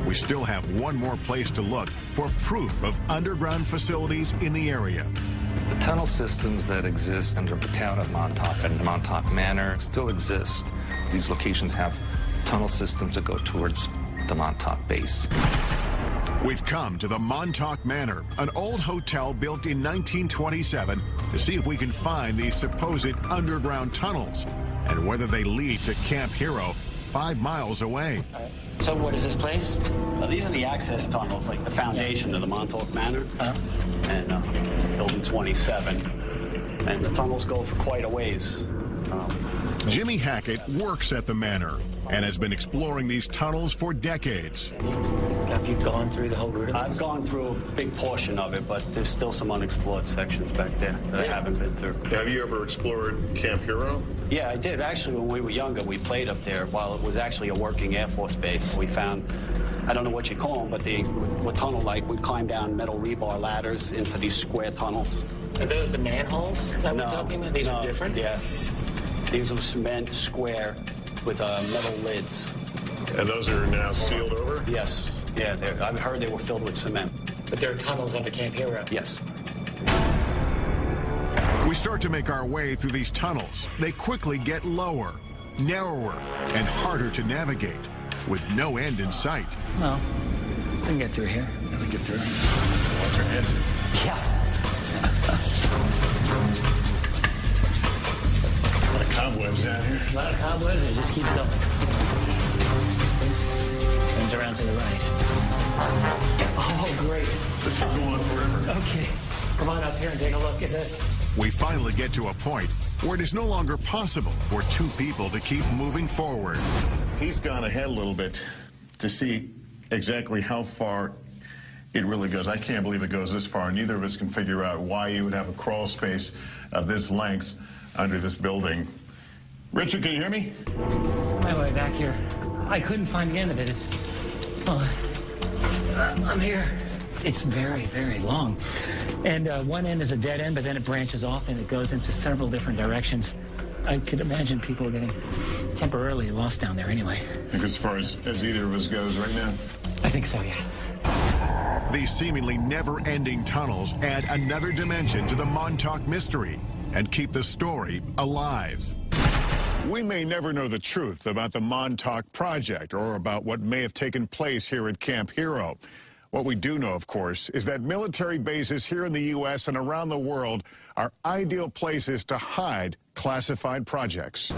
[SPEAKER 2] We still have one more place to look for proof of underground facilities in the area.
[SPEAKER 20] The tunnel systems that exist under the town of Montauk and Montauk Manor still exist. These locations have tunnel systems that go towards the Montauk base.
[SPEAKER 2] We've come to the Montauk Manor, an old hotel built in 1927, to see if we can find these supposed underground tunnels and whether they lead to Camp Hero 5 miles away.
[SPEAKER 11] So what is this place?
[SPEAKER 12] These are the access tunnels, like the foundation of the Montauk Manor, and building 27. And the tunnels go for quite a ways.
[SPEAKER 2] Jimmy Hackett works at the manor and has been exploring these tunnels for decades.
[SPEAKER 11] Have you gone through the whole route?
[SPEAKER 12] I've gone through a big portion of it, but there's still some unexplored sections back there that I haven't been through.
[SPEAKER 1] Have you ever explored Camp Hero?
[SPEAKER 12] Yeah, I did. Actually, when we were younger, we played up there while it was actually a working Air Force base. We found, I don't know what you call them, but they were tunnel-like. We'd climb down metal rebar ladders into these square tunnels.
[SPEAKER 11] Are those the manholes that we're talking about? These are different?
[SPEAKER 12] Yeah. These are cement square with metal lids.
[SPEAKER 1] And those are now sealed over?
[SPEAKER 12] Yes. Yeah, I've heard they were filled with cement.
[SPEAKER 11] But there are tunnels under Camp Hero?
[SPEAKER 12] Yes.
[SPEAKER 2] We start to make our way through these tunnels. They quickly get lower, narrower, and harder to navigate, with no end in sight.
[SPEAKER 11] Well, we can get through here.
[SPEAKER 1] Let me get through. Watch our heads.
[SPEAKER 11] Yeah.
[SPEAKER 1] A lot of cobwebs down here.
[SPEAKER 11] A lot of cobwebs, it just keeps going. Turns around to the right. Oh, great.
[SPEAKER 1] This can go on forever.
[SPEAKER 11] Okay. Come on up here and take a look at this.
[SPEAKER 2] We finally get to a point where it is no longer possible for 2 people to keep moving forward.
[SPEAKER 1] He's gone ahead a little bit to see exactly how far it really goes. I can't believe it goes this far. Neither of us can figure out why you would have a crawl space of this length under this building. Richard, can you hear me?
[SPEAKER 11] My way back here. I couldn't find the end of it. I'm here. It's very, very long. And one end is a dead end, but then it branches off and it goes into several different directions. I could imagine people getting temporarily lost down there anyway.
[SPEAKER 1] I think as far as either of us goes right now?
[SPEAKER 11] I think so, yeah.
[SPEAKER 2] These seemingly never-ending tunnels add another dimension to the Montauk mystery and keep the story alive.
[SPEAKER 1] We may never know the truth about the Montauk Project or about what may have taken place here at Camp Hero. What we do know, of course, is that military bases here in the U.S. and around the world are ideal places to hide classified projects.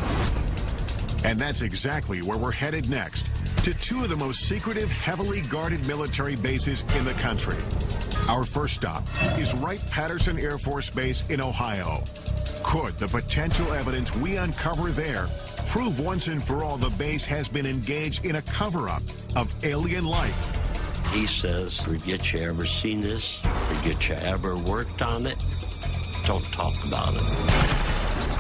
[SPEAKER 2] And that's exactly where we're headed next, to 2 of the most secretive, heavily guarded military bases in the country. Our first stop is Wright-Patterson Air Force Base in Ohio. Could the potential evidence we uncover there prove once and for all the base has been engaged in a cover-up of alien life?
[SPEAKER 14] He says, forget you ever seen this, forget you ever worked on it, don't talk about it.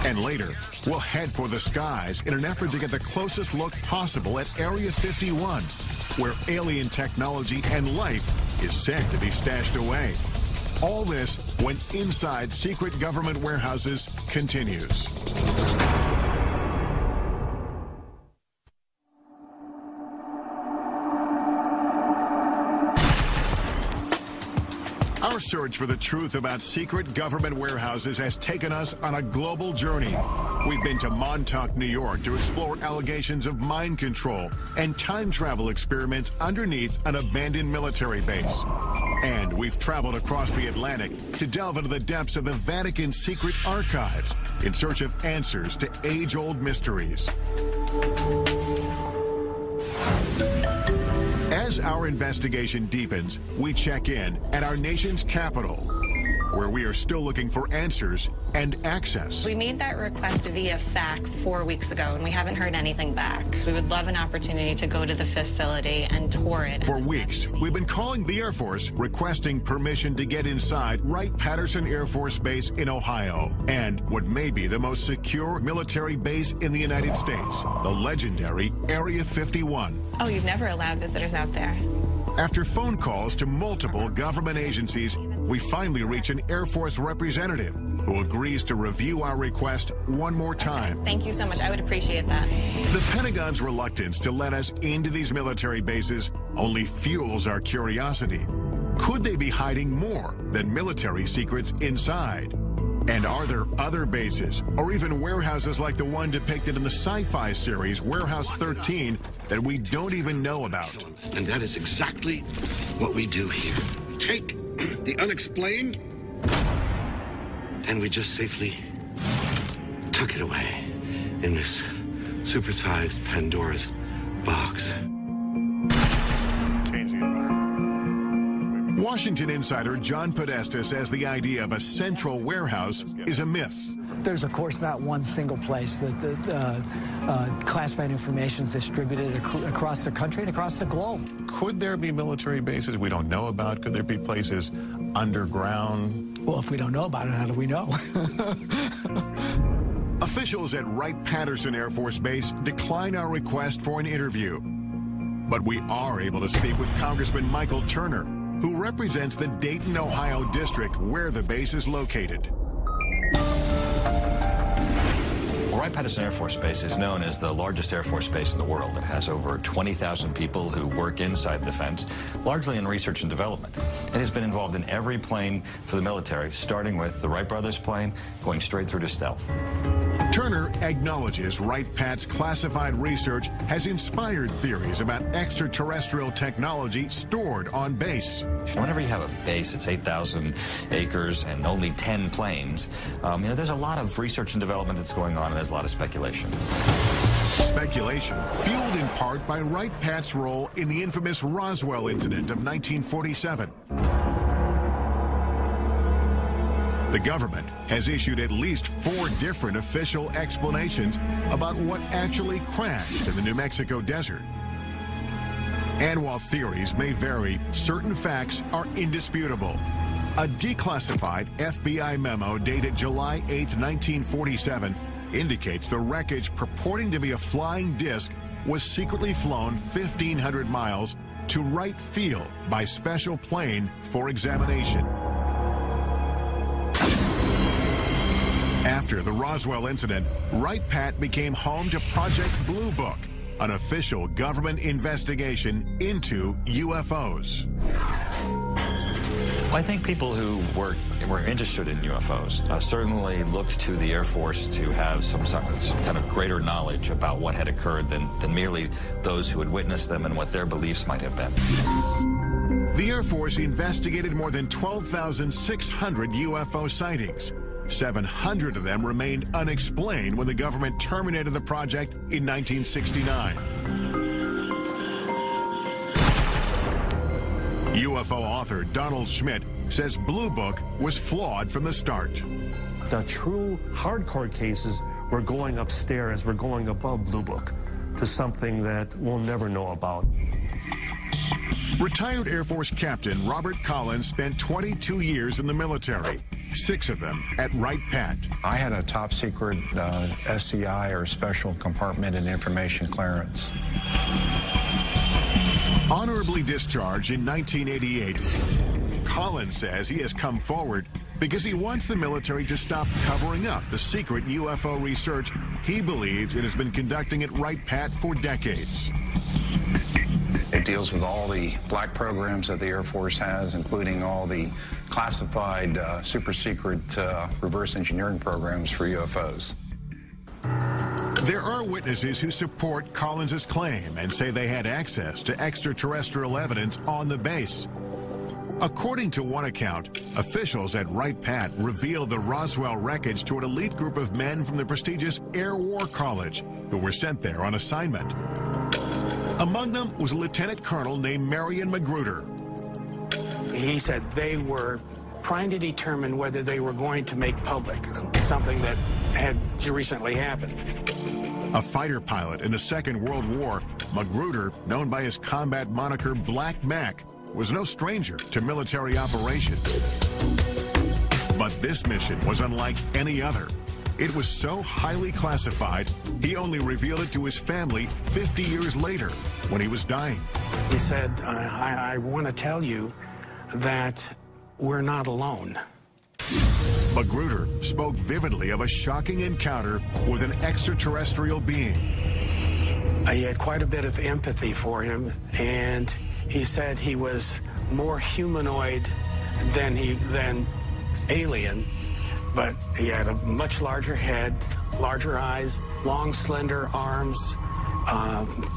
[SPEAKER 2] And later, we'll head for the skies in an effort to get the closest look possible at Area 51, where alien technology and life is said to be stashed away. All this when Inside Secret Government Warehouses continues. Our search for the truth about secret government warehouses has taken us on a global journey. We've been to Montauk, New York to explore allegations of mind control and time travel experiments underneath an abandoned military base. And we've traveled across the Atlantic to delve into the depths of the Vatican's secret archives in search of answers to age-old mysteries. As our investigation deepens, we check in at our nation's capital, where we are still looking for answers and access.
[SPEAKER 3] We made that request via fax 4 weeks ago, and we haven't heard anything back. We would love an opportunity to go to the facility and tour it.
[SPEAKER 2] For weeks, we've been calling the Air Force, requesting permission to get inside Wright-Patterson Air Force Base in Ohio, and what may be the most secure military base in the United States, the legendary Area 51.
[SPEAKER 3] Oh, you've never allowed visitors out there?
[SPEAKER 2] After phone calls to multiple government agencies, we finally reach an Air Force representative who agrees to review our request one more time.
[SPEAKER 3] Thank you so much. I would appreciate that.
[SPEAKER 2] The Pentagon's reluctance to let us into these military bases only fuels our curiosity. Could they be hiding more than military secrets inside? And are there other bases, or even warehouses like the one depicted in the sci-fi series Warehouse 13 that we don't even know about?
[SPEAKER 15] And that is exactly what we do here. Take the unexplained, and we just safely tuck it away in this supersized Pandora's box.
[SPEAKER 2] Washington insider John Podesta says the idea of a central warehouse is a myth.
[SPEAKER 17] There's, of course, not one single place that the classified information is distributed across the country and across the globe.
[SPEAKER 9] Could there be military bases we don't know about? Could there be places underground?
[SPEAKER 17] Well, if we don't know about it, how do we know?
[SPEAKER 2] Officials at Wright-Patterson Air Force Base decline our request for an interview. But we are able to speak with Congressman Michael Turner, who represents the Dayton, Ohio district where the base is located.
[SPEAKER 19] Wright-Patterson Air Force Base is known as the largest Air Force base in the world. It has over 20,000 people who work inside the fence, largely in research and development. It has been involved in every plane for the military, starting with the Wright brothers plane, going straight through to stealth.
[SPEAKER 2] Turner acknowledges Wright-Pat's classified research has inspired theories about extraterrestrial technology stored on base.
[SPEAKER 19] Whenever you have a base, it's 8,000 acres and only 10 planes. There's a lot of research and development that's going on, and there's a lot of speculation.
[SPEAKER 2] Speculation fueled in part by Wright-Pat's role in the infamous Roswell incident of 1947. The government has issued at least 4 different official explanations about what actually crashed in the New Mexico desert. And while theories may vary, certain facts are indisputable. A declassified FBI memo dated July 8, 1947, indicates the wreckage purporting to be a flying disc was secretly flown 1,500 miles to Wright Field by special plane for examination. After the Roswell incident, Wright-Pat became home to Project Blue Book, an official government investigation into UFOs.
[SPEAKER 19] Well, I think people who were interested in UFOs certainly looked to the Air Force to have some kind of greater knowledge about what had occurred than merely those who had witnessed them and what their beliefs might have been.
[SPEAKER 2] The Air Force investigated more than 12,600 UFO sightings. 700 of them remained unexplained when the government terminated the project in 1969. UFO author Donald Schmidt says Blue Book was flawed from the start.
[SPEAKER 18] The true hardcore cases were going upstairs, we're going above Blue Book to something that we'll never know about.
[SPEAKER 2] Retired Air Force Captain Robert Collins spent 22 years in the military, 6 of them at Wright-Pat.
[SPEAKER 9] I had a top secret SCI, or Special Compartmented Information Clearance.
[SPEAKER 2] Honorably discharged in 1988, Collins says he has come forward because he wants the military to stop covering up the secret UFO research he believes it has been conducting at Wright-Pat for decades.
[SPEAKER 9] It deals with all the black programs that the Air Force has, including all the classified, super secret reverse engineering programs for UFOs.
[SPEAKER 2] There are witnesses who support Collins's claim and say they had access to extraterrestrial evidence on the base. According to one account, officials at Wright-Patt revealed the Roswell wreckage to an elite group of men from the prestigious Air War College who were sent there on assignment. Among them was a lieutenant colonel named Marion Magruder.
[SPEAKER 4] He said they were trying to determine whether they were going to make public something that had recently happened.
[SPEAKER 2] A fighter pilot in the Second World War, Magruder, known by his combat moniker Black Mac, was no stranger to military operations. But this mission was unlike any other. It was so highly classified, he only revealed it to his family 50 years later, when he was dying.
[SPEAKER 4] He said, I want to tell you that we're not alone.
[SPEAKER 2] Magruder spoke vividly of a shocking encounter with an extraterrestrial being.
[SPEAKER 4] He had quite a bit of empathy for him, and he said he was more humanoid than alien, but he had a much larger head, larger eyes, long, slender arms,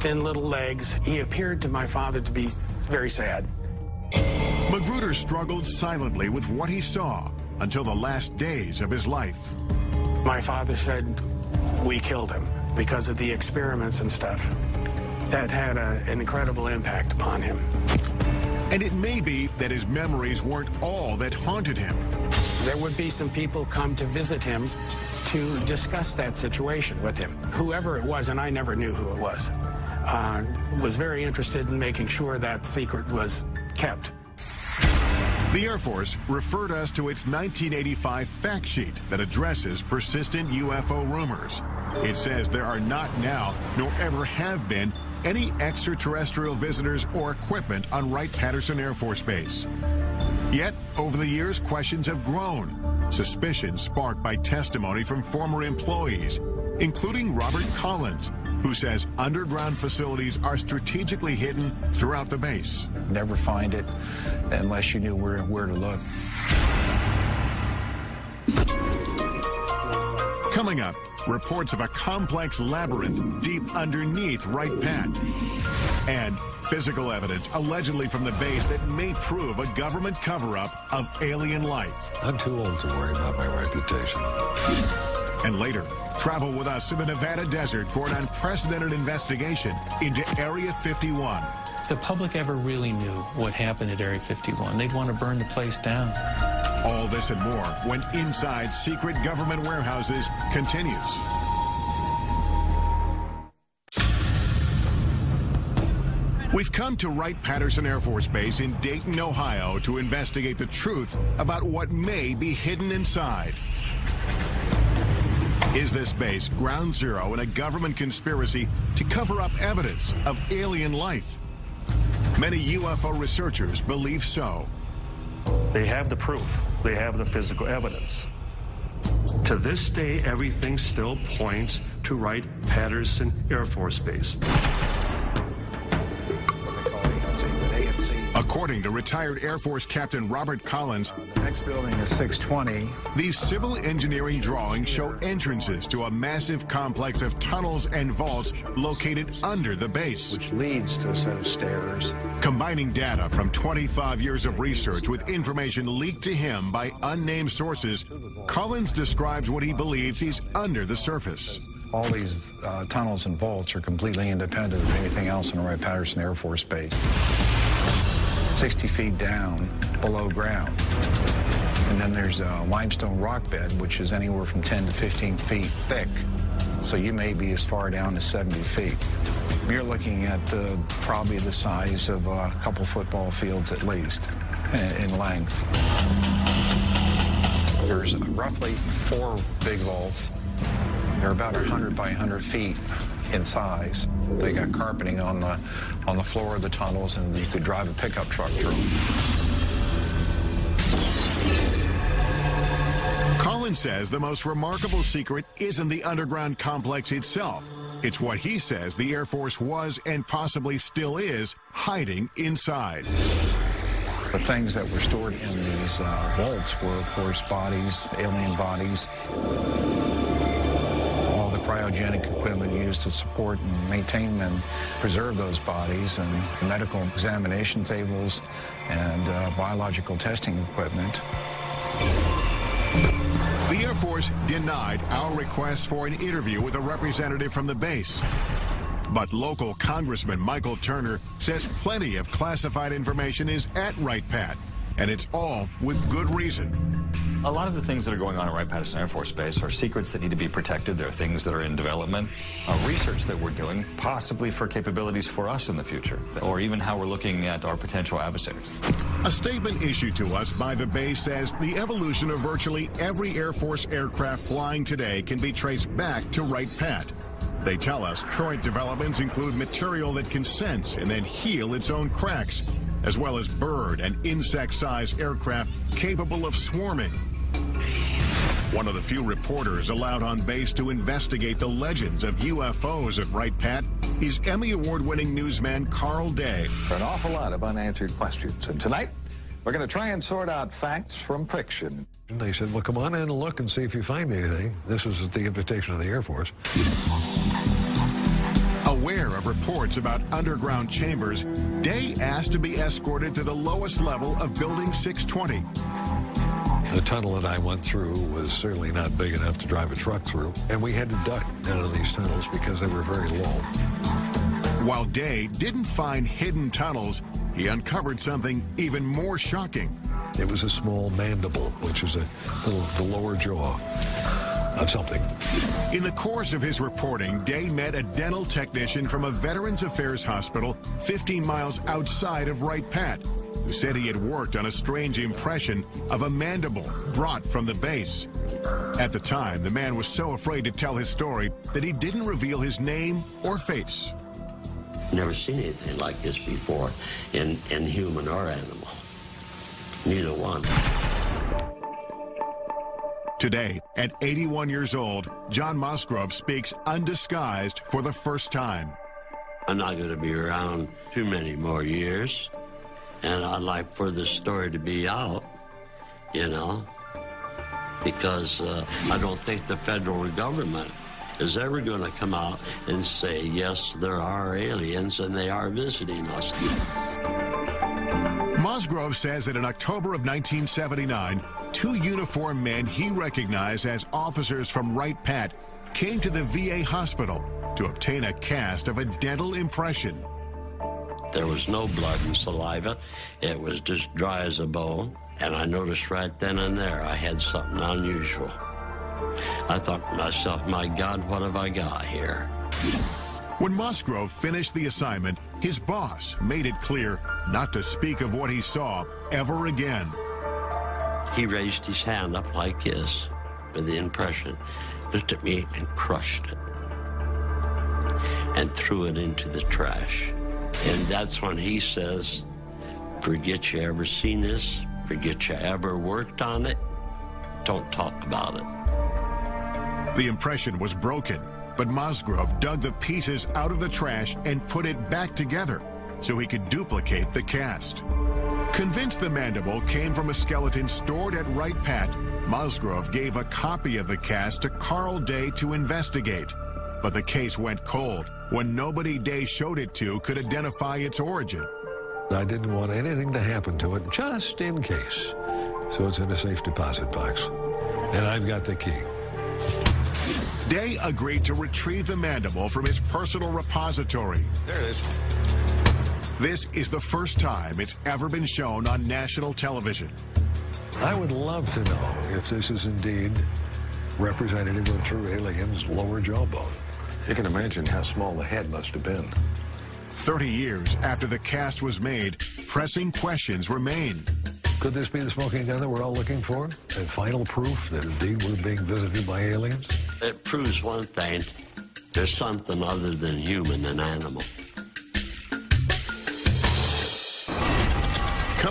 [SPEAKER 4] thin little legs. He appeared to my father to be very sad.
[SPEAKER 2] Magruder struggled silently with what he saw until the last days of his life.
[SPEAKER 4] My father said we killed him because of the experiments and stuff. That had an incredible impact upon him.
[SPEAKER 2] And it may be that his memories weren't all that haunted him.
[SPEAKER 4] There would be some people come to visit him to discuss that situation with him. Whoever it was, and I never knew who it was very interested in making sure that secret was kept.
[SPEAKER 2] The Air Force referred us to its 1985 fact sheet that addresses persistent UFO rumors. It says there are not now, nor ever have been, any extraterrestrial visitors or equipment on Wright-Patterson Air Force Base. Yet, over the years, questions have grown, suspicions sparked by testimony from former employees, including Robert Collins, who says underground facilities are strategically hidden throughout the base.
[SPEAKER 9] Never find it unless you knew where to look.
[SPEAKER 2] Coming up, reports of a complex labyrinth deep underneath Wright-Patt. And physical evidence allegedly from the base that may prove a government cover-up of alien life.
[SPEAKER 5] I'm too old to worry about my reputation.
[SPEAKER 2] And later, travel with us to the Nevada desert for an unprecedented investigation into Area 51.
[SPEAKER 21] If the public ever really knew what happened at Area 51, they'd want to burn the place down.
[SPEAKER 2] All this and more when Inside Secret Government Warehouses continues. We've come to Wright-Patterson Air Force Base in Dayton, Ohio to investigate the truth about what may be hidden inside. Is this base ground zero in a government conspiracy to cover up evidence of alien life? Many UFO researchers believe so.
[SPEAKER 18] They have the proof. They have the physical evidence. To this day, everything still points to Wright-Patterson Air Force Base.
[SPEAKER 2] According to retired Air Force Captain Robert Collins,
[SPEAKER 9] the next building is 620.
[SPEAKER 2] These civil engineering drawings show entrances to a massive complex of tunnels and vaults located under the base,
[SPEAKER 9] which leads to a set of stairs.
[SPEAKER 2] Combining data from 25 years of research with information leaked to him by unnamed sources, Collins describes what he believes he's under the surface.
[SPEAKER 9] All these tunnels and vaults are completely independent of anything else in Wright-Patterson Air Force Base. 60 feet down below ground. And then there's a limestone rock bed, which is anywhere from 10 to 15 feet thick. So you may be as far down as 70 feet. You're looking at probably the size of a couple football fields at least in length. There's roughly 4 big vaults. They're about 100 by 100 feet in size. They got carpeting on the floor of the tunnels, and you could drive a pickup truck through them.
[SPEAKER 2] Collins says the most remarkable secret isn't the underground complex itself, It's what he says the Air Force was and possibly still is hiding inside.
[SPEAKER 9] The things that were stored in these vaults were, of course, bodies, alien bodies, all the cryogenic equipment used to support and maintain and preserve those bodies, and medical examination tables and biological testing equipment.
[SPEAKER 2] The Air Force denied our request for an interview with a representative from the base. But local Congressman Michael Turner says plenty of classified information is at Wright-Patt, and it's all with good reason.
[SPEAKER 19] A lot of the things that are going on at Wright-Patterson Air Force Base are secrets that need to be protected. There are things that are in development, research that we're doing, possibly for capabilities for us in the future, or even how we're looking at our potential adversaries.
[SPEAKER 2] A statement issued to us by the base says the evolution of virtually every Air Force aircraft flying today can be traced back to Wright-Patt. They tell us current developments include material that can sense and then heal its own cracks, as well as bird and insect-sized aircraft capable of swarming. One of the few reporters allowed on base to investigate the legends of UFOs at Wright-Patt is Emmy Award-winning newsman Carl Day.
[SPEAKER 8] An awful lot of unanswered questions, and tonight we're going to try and sort out facts from fiction.
[SPEAKER 10] They said, well, come on in and look and see if you find anything. This was at the invitation of the Air Force.
[SPEAKER 2] Aware of reports about underground chambers, Day asked to be escorted to the lowest level of Building 620.
[SPEAKER 10] The tunnel that I went through was certainly not big enough to drive a truck through, and we had to duck out of these tunnels because they were very low.
[SPEAKER 2] While Day didn't find hidden tunnels, he uncovered something even more shocking.
[SPEAKER 10] It was a small mandible, which is the lower jaw of something.
[SPEAKER 2] In the course of his reporting, Day met a dental technician from a Veterans Affairs hospital 15 miles outside of Wright-Patt, who said he had worked on a strange impression of a mandible brought from the base. At the time, the man was so afraid to tell his story that he didn't reveal his name or face.
[SPEAKER 14] Never seen anything like this before in human or animal. Neither one.
[SPEAKER 2] Today, at 81 years old, John Musgrove speaks undisguised for the first time.
[SPEAKER 14] I'm not going to be around too many more years, and I'd like for this story to be out, you know, because I don't think the federal government is ever going to come out and say, yes, there are aliens and they are visiting us.
[SPEAKER 2] Musgrove says that in October of 1979, two uniformed men he recognized as officers from Wright-Patt came to the VA hospital to obtain a cast of a dental impression.
[SPEAKER 14] There was no blood and saliva. It was just dry as a bone. And I noticed right then and there I had something unusual. I thought to myself, my God, what have I got here?
[SPEAKER 2] When Musgrove finished the assignment, his boss made it clear not to speak of what he saw ever again.
[SPEAKER 14] He raised his hand up like this with the impression, looked at me and crushed it and threw it into the trash. And that's when he says, forget you ever seen this, forget you ever worked on it, don't talk about it.
[SPEAKER 2] The impression was broken, but Musgrove dug the pieces out of the trash and put it back together so he could duplicate the cast. Convinced the mandible came from a skeleton stored at Wright-Patt, Musgrove gave a copy of the cast to Carl Day to investigate. But the case went cold when nobody Day showed it to could identify its origin.
[SPEAKER 10] I didn't want anything to happen to it, just in case. So it's in a safe deposit box. And I've got the key.
[SPEAKER 2] Day agreed to retrieve the mandible from his personal repository.
[SPEAKER 10] There it is.
[SPEAKER 2] This is the first time it's ever been shown on national television.
[SPEAKER 10] I would love to know if this is indeed representative of true aliens' lower jawbone.
[SPEAKER 5] You can imagine how small the head must have been.
[SPEAKER 2] 30 years after the cast was made, pressing questions remain.
[SPEAKER 10] Could this be the smoking gun that we're all looking for? And final proof that indeed we're being visited by aliens?
[SPEAKER 14] It proves one thing. There's something other than human and animal.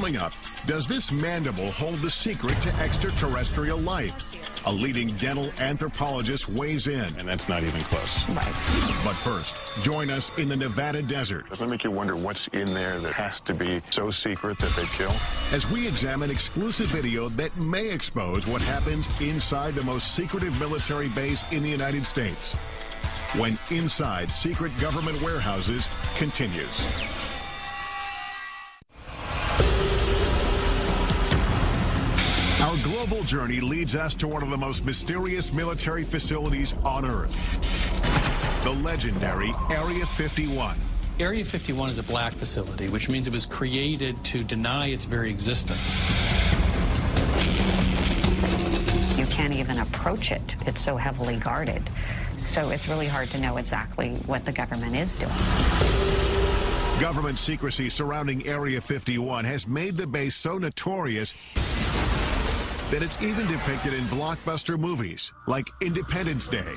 [SPEAKER 2] Coming up, does this mandible hold the secret to extraterrestrial life? A leading dental anthropologist weighs in.
[SPEAKER 1] And that's not even close.
[SPEAKER 2] Right. But first, join us in the Nevada desert.
[SPEAKER 1] Doesn't it make you wonder what's in there that has to be so secret that they kill?
[SPEAKER 2] As we examine exclusive video that may expose what happens inside the most secretive military base in the United States. When Inside Secret Government Warehouses continues. Our global journey leads us to one of the most mysterious military facilities on Earth. The legendary Area 51.
[SPEAKER 21] Area 51 is a black facility, which means it was created to deny its very existence.
[SPEAKER 6] You can't even approach it. It's so heavily guarded. So it's really hard to know exactly what the government is doing.
[SPEAKER 2] Government secrecy surrounding Area 51 has made the base so notorious that it's even depicted in blockbuster movies like Independence Day.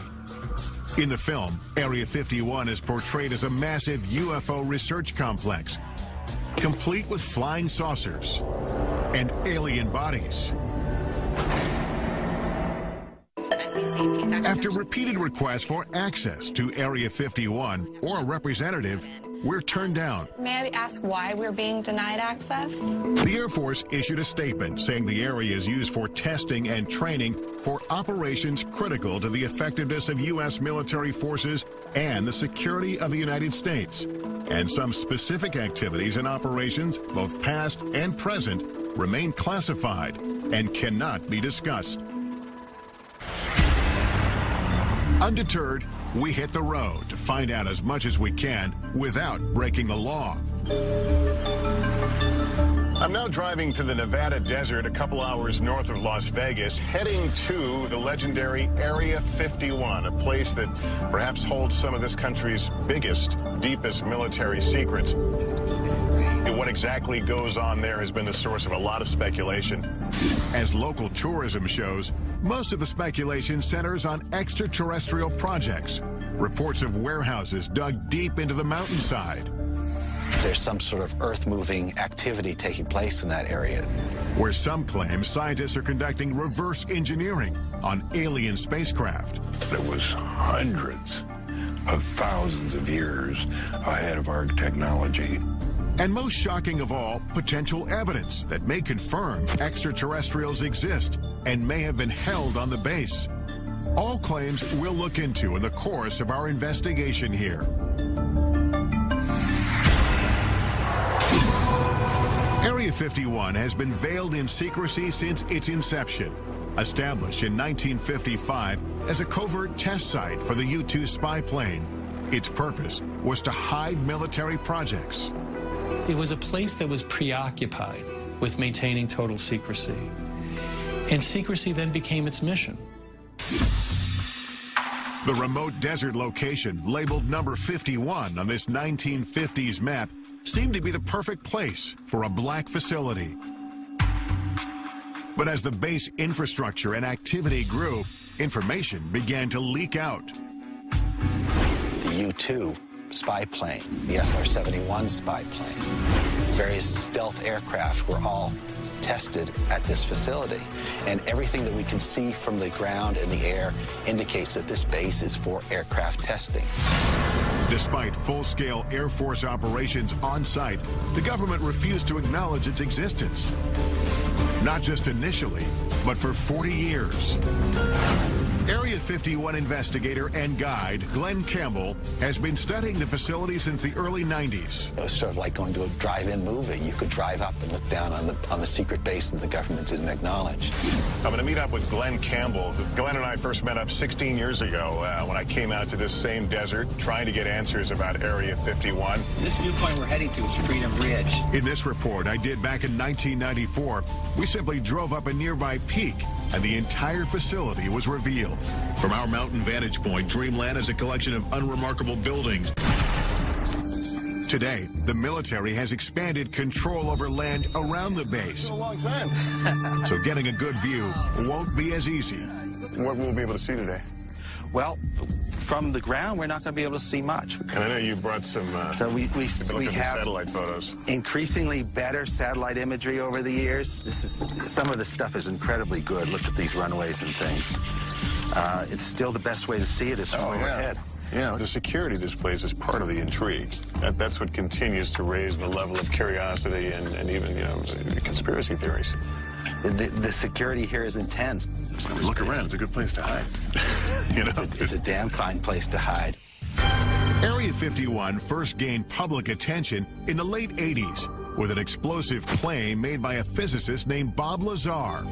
[SPEAKER 2] In the film, Area 51 is portrayed as a massive UFO research complex, complete with flying saucers and alien bodies. After repeated requests for access to Area 51 or a representative, we're turned down.
[SPEAKER 3] May I ask why we're being denied access?
[SPEAKER 2] The Air Force issued a statement saying the area is used for testing and training for operations critical to the effectiveness of U.S. military forces and the security of the United States. And some specific activities and operations, both past and present, remain classified and cannot be discussed. Undeterred, we hit the road to find out as much as we can without breaking the law.
[SPEAKER 1] I'm now driving to the Nevada desert a couple hours north of Las Vegas, heading to the legendary Area 51, a place that perhaps holds some of this country's biggest, deepest military secrets. What exactly goes on there has been the source of a lot of speculation.
[SPEAKER 2] As local tourism shows, most of the speculation centers on extraterrestrial projects, reports of warehouses dug deep into the mountainside.
[SPEAKER 22] There's some sort of earth-moving activity taking place in that area.
[SPEAKER 2] Where some claim scientists are conducting reverse engineering on alien spacecraft.
[SPEAKER 23] It was hundreds of thousands of years ahead of our technology.
[SPEAKER 2] And most shocking of all, potential evidence that may confirm extraterrestrials exist and may have been held on the base. All claims we'll look into in the course of our investigation here. Area 51 has been veiled in secrecy since its inception. Established in 1955 as a covert test site for the U-2 spy plane, its purpose was to hide military projects.
[SPEAKER 21] It was a place that was preoccupied with maintaining total secrecy. And secrecy then became its mission.
[SPEAKER 2] The remote desert location, labeled number 51 on this 1950s map, seemed to be the perfect place for a black facility. But as the base infrastructure and activity grew, information began to leak out.
[SPEAKER 22] The U-2 spy plane, the SR-71 spy plane, various stealth aircraft were all tested at this facility. And everything that we can see from the ground and the air indicates that this base is for aircraft testing.
[SPEAKER 2] Despite full-scale Air Force operations on site, the government refused to acknowledge its existence. Not just initially, but for 40 years. Area 51 investigator and guide Glenn Campbell has been studying the facility since the early 90s.
[SPEAKER 22] It was sort of like going to a drive-in movie. You could drive up and look down on the secret base that the government didn't acknowledge.
[SPEAKER 1] I'm going to meet up with Glenn Campbell. Glenn and I first met up 16 years ago when I came out to this same desert trying to get answers about Area 51.
[SPEAKER 11] This viewpoint we're heading to is Freedom Ridge.
[SPEAKER 2] In this report I did back in 1994, we simply drove up a nearby peak and the entire facility was revealed. From our mountain vantage point, Dreamland is a collection of unremarkable buildings. Today, the military has expanded control over land around the base. So getting a good view won't be as easy.
[SPEAKER 1] What will we be able to see today?
[SPEAKER 22] Well, from the ground, we're not going to be able to see much.
[SPEAKER 1] And I know you brought some
[SPEAKER 22] so we
[SPEAKER 1] have
[SPEAKER 22] have
[SPEAKER 1] satellite photos.
[SPEAKER 22] Increasingly better satellite imagery over the years. Some of the stuff is incredibly good. Look at these runways and things. It's still the best way to see it is from overhead.
[SPEAKER 1] Yeah, the security displays is part of the intrigue. That's what continues to raise the level of curiosity and even, conspiracy theories.
[SPEAKER 22] The security here is intense.
[SPEAKER 1] Look around. It's a good place to hide.
[SPEAKER 22] It's a damn fine place to hide.
[SPEAKER 2] Area 51 first gained public attention in the late 80s with an explosive claim made by a physicist named Bob Lazar.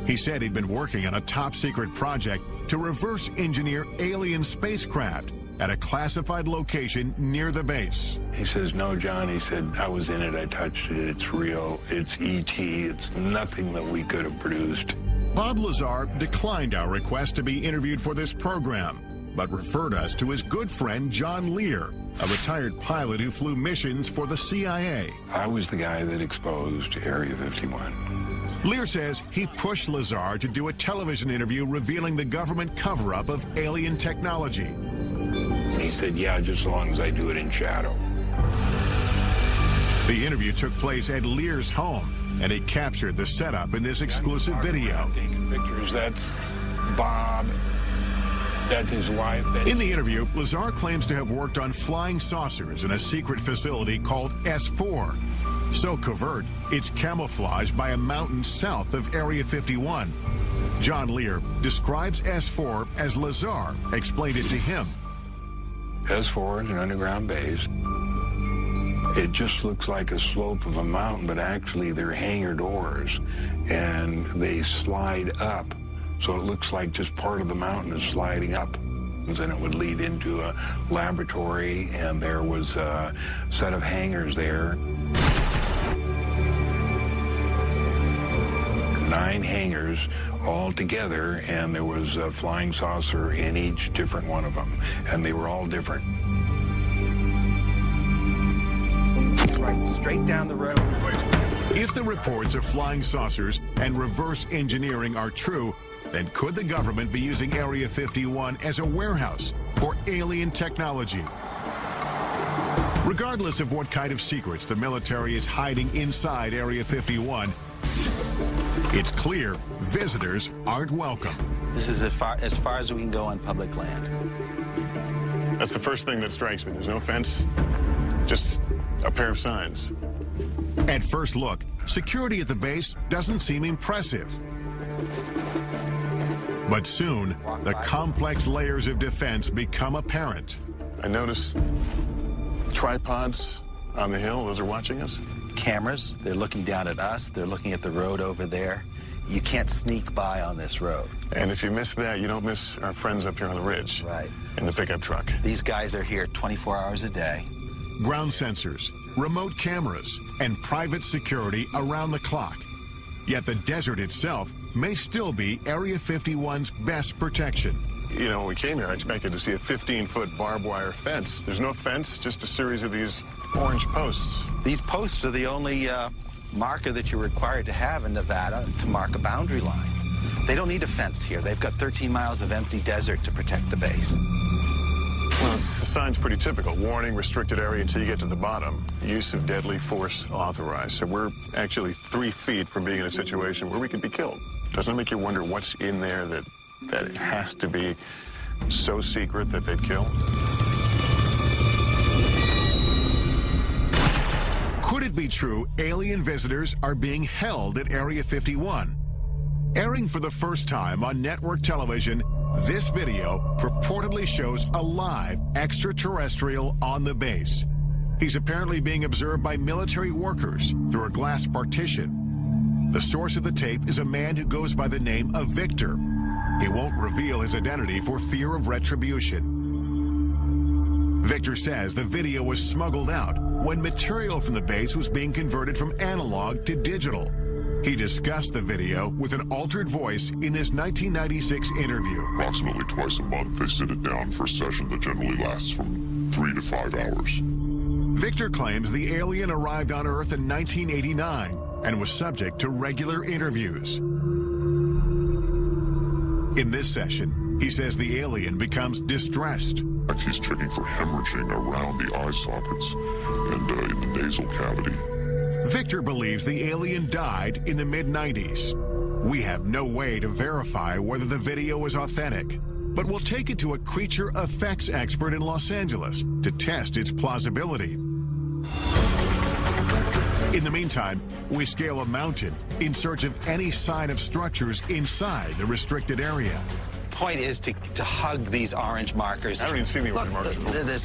[SPEAKER 2] He said he'd been working on a top-secret project to reverse engineer alien spacecraft at a classified location near the base.
[SPEAKER 23] He says, no, John, he said, I was in it, I touched it, it's real, it's ET, it's nothing that we could have produced.
[SPEAKER 2] Bob Lazar declined our request to be interviewed for this program, but referred us to his good friend John Lear, a retired pilot who flew missions for the CIA.
[SPEAKER 23] I was the guy that exposed Area 51.
[SPEAKER 2] Lear says he pushed Lazar to do a television interview revealing the government cover-up of alien technology.
[SPEAKER 23] He said, yeah, just as long as I do it in shadow.
[SPEAKER 2] The interview took place at Lear's home, and he captured the setup in this exclusive video.
[SPEAKER 23] Taking pictures, that's Bob. That's his wife.
[SPEAKER 2] In the interview, Lazar claims to have worked on flying saucers in a secret facility called S4. So covert, it's camouflaged by a mountain south of Area 51. John Lear describes S4 as Lazar explained it to him.
[SPEAKER 23] S4 is an underground base. It just looks like a slope of a mountain, but actually they're hangar doors, and they slide up. So it looks like just part of the mountain is sliding up. And it would lead into a laboratory, and there was a set of hangars there. 9 hangars all together, and there was a flying saucer in each different one of them, and they were all different.
[SPEAKER 22] Right, straight down the road.
[SPEAKER 2] If the reports of flying saucers and reverse engineering are true, then could the government be using Area 51 as a warehouse for alien technology? Regardless of what kind of secrets the military is hiding inside Area 51, it's clear visitors aren't welcome.
[SPEAKER 22] This is as far as we can go on public land.
[SPEAKER 1] That's the first thing that strikes me. There's no fence, just a pair of signs.
[SPEAKER 2] At first look, security at the base doesn't seem impressive. But soon, the complex layers of defense become apparent.
[SPEAKER 1] I notice tripods on the hill. Those are watching us.
[SPEAKER 22] Cameras, they're looking down at us. They're looking at the road over there. You can't sneak by on this road.
[SPEAKER 1] And if you miss that, you don't miss our friends up here on the ridge.
[SPEAKER 22] Right.
[SPEAKER 1] In the pickup truck.
[SPEAKER 22] These guys are here 24 hours a day.
[SPEAKER 2] Ground sensors, remote cameras, and private security around the clock. Yet the desert itself may still be Area 51's best protection.
[SPEAKER 1] You know, when we came here, I expected to see a 15-foot barbed wire fence. There's no fence, just a series of these orange posts.
[SPEAKER 22] These posts are the only marker that you're required to have in Nevada to mark a boundary line. They don't need a fence here. They've got 13 miles of empty desert to protect the base.
[SPEAKER 1] Well, the sign's pretty typical. Warning, restricted area until you get to the bottom. Use of deadly force authorized. So we're actually 3 feet from being in a situation where we could be killed. Doesn't it make you wonder what's in there that has to be so secret that they'd kill?
[SPEAKER 2] Could it be true alien visitors are being held at Area 51? Airing for the first time on network television, this video purportedly shows a live extraterrestrial on the base. He's apparently being observed by military workers through a glass partition. The source of the tape is a man who goes by the name of Victor. He won't reveal his identity for fear of retribution. Victor says the video was smuggled out when material from the base was being converted from analog to digital. He discussed the video with an altered voice in this 1996 interview.
[SPEAKER 7] Approximately twice a month, they sit it down for a session that generally lasts from 3 to 5 hours.
[SPEAKER 2] Victor claims the alien arrived on Earth in 1989 and was subject to regular interviews. In this session, He says the alien becomes distressed.
[SPEAKER 7] He's checking for hemorrhaging around the eye sockets and in the nasal cavity.
[SPEAKER 2] Victor believes the alien died in the mid-90s. We have no way to verify whether the video is authentic, but we'll take it to a creature effects expert in Los Angeles to test its plausibility. In the meantime, we scale a mountain in search of any sign of structures inside the restricted area.
[SPEAKER 22] Point is to hug these orange markers.
[SPEAKER 1] I haven't even seen the orange markers.
[SPEAKER 22] There's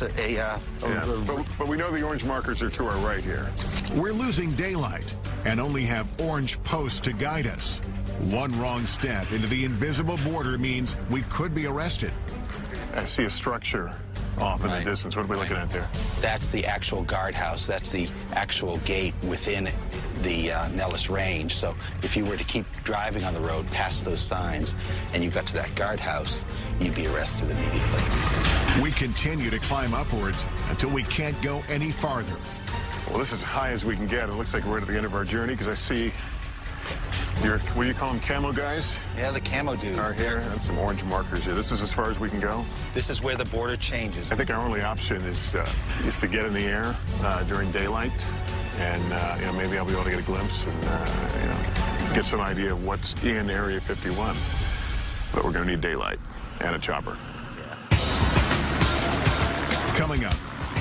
[SPEAKER 1] but we know the orange markers are to our right here.
[SPEAKER 2] We're losing daylight and only have orange posts to guide us. One wrong step into the invisible border means we could be arrested.
[SPEAKER 1] I see a structure off in the distance. What are we looking at there?
[SPEAKER 22] That's the actual guardhouse. That's the actual gate within the Nellis Range. So if you were to keep driving on the road past those signs and you got to that guardhouse, you'd be arrested immediately.
[SPEAKER 2] We continue to climb upwards until we can't go any farther.
[SPEAKER 1] Well, this is as high as we can get. It looks like we're at the end of our journey because I see what do you call them, camo guys?
[SPEAKER 22] Yeah, the camo dudes.
[SPEAKER 1] Are here, and some orange markers here. This is as far as we can go?
[SPEAKER 22] This is where the border changes.
[SPEAKER 1] I think our only option is to get in the air during daylight, and you know, maybe I'll be able to get a glimpse and you know, get some idea of what's in Area 51. But we're going to need daylight and a chopper.
[SPEAKER 22] Yeah.
[SPEAKER 2] Coming up,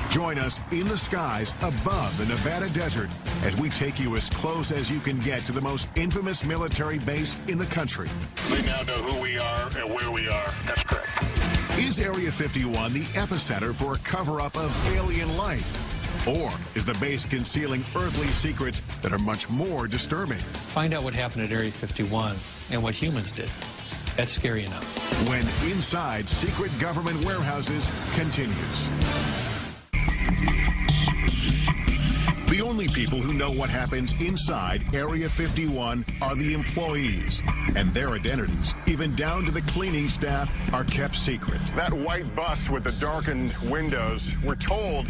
[SPEAKER 2] join us in the skies above the Nevada desert as we take you as close as you can get to the most infamous military base in the country.
[SPEAKER 1] They now know who we are and where we are. That's correct.
[SPEAKER 2] Is Area 51 the epicenter for a cover-up of alien life? Or is the base concealing earthly secrets that are much more disturbing?
[SPEAKER 21] Find out what happened at Area 51 and what humans did. That's scary enough.
[SPEAKER 2] When Inside Secret Government Warehouses continues. The only people who know what happens inside Area 51 are the employees, and their identities, even down to the cleaning staff, are kept secret.
[SPEAKER 1] That white bus with the darkened windows, we're told,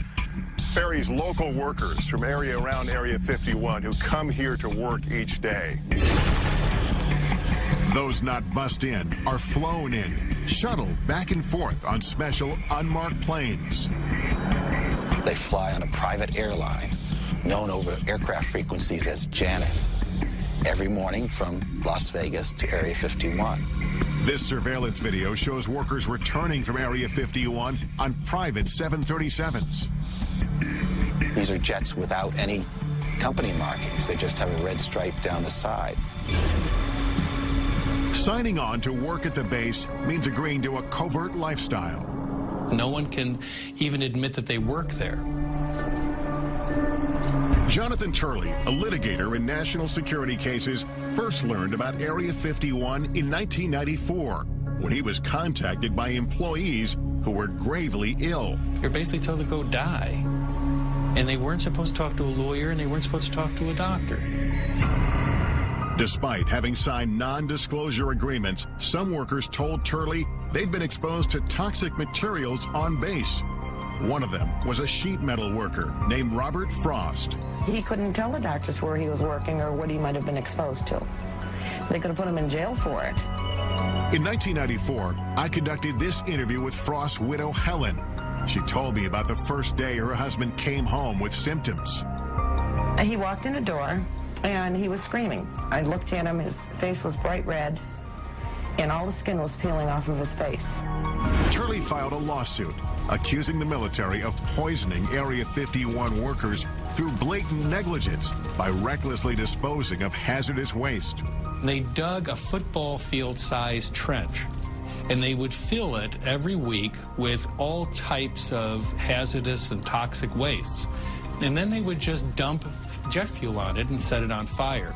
[SPEAKER 1] ferries local workers from around Area 51 who come here to work each day.
[SPEAKER 2] Those not bussed in are flown in, shuttled back and forth on special unmarked planes.
[SPEAKER 22] They fly on a private airline known over aircraft frequencies as Janet, every morning from Las Vegas to Area 51.
[SPEAKER 2] This surveillance video shows workers returning from Area 51 on private 737s.
[SPEAKER 22] These are jets without any company markings. They just have a red stripe down the side.
[SPEAKER 2] Signing on to work at the base means agreeing to a covert lifestyle.
[SPEAKER 21] No one can even admit that they work there.
[SPEAKER 2] Jonathan Turley, a litigator in national security cases, first learned about Area 51 in 1994 when he was contacted by employees who were gravely ill.
[SPEAKER 21] You're basically told to go die. And they weren't supposed to talk to a lawyer, and they weren't supposed to talk to a doctor.
[SPEAKER 2] Despite having signed non-disclosure agreements, some workers told Turley they'd been exposed to toxic materials on base. One of them was a sheet metal worker named Robert Frost.
[SPEAKER 13] He couldn't tell the doctors where he was working or what he might have been exposed to. They could have put him in jail for it.
[SPEAKER 2] In 1994, I conducted this interview with Frost's widow, Helen. She told me about the first day her husband came home with symptoms.
[SPEAKER 13] He walked in a door, and he was screaming. I looked at him, his face was bright red, and all the skin was peeling off of his face.
[SPEAKER 2] Turley filed a lawsuit accusing the military of poisoning Area 51 workers through blatant negligence by recklessly disposing of hazardous waste.
[SPEAKER 21] They dug a football field-sized trench, and they would fill it every week with all types of hazardous and toxic wastes. And then they would just dump jet fuel on it and set it on fire.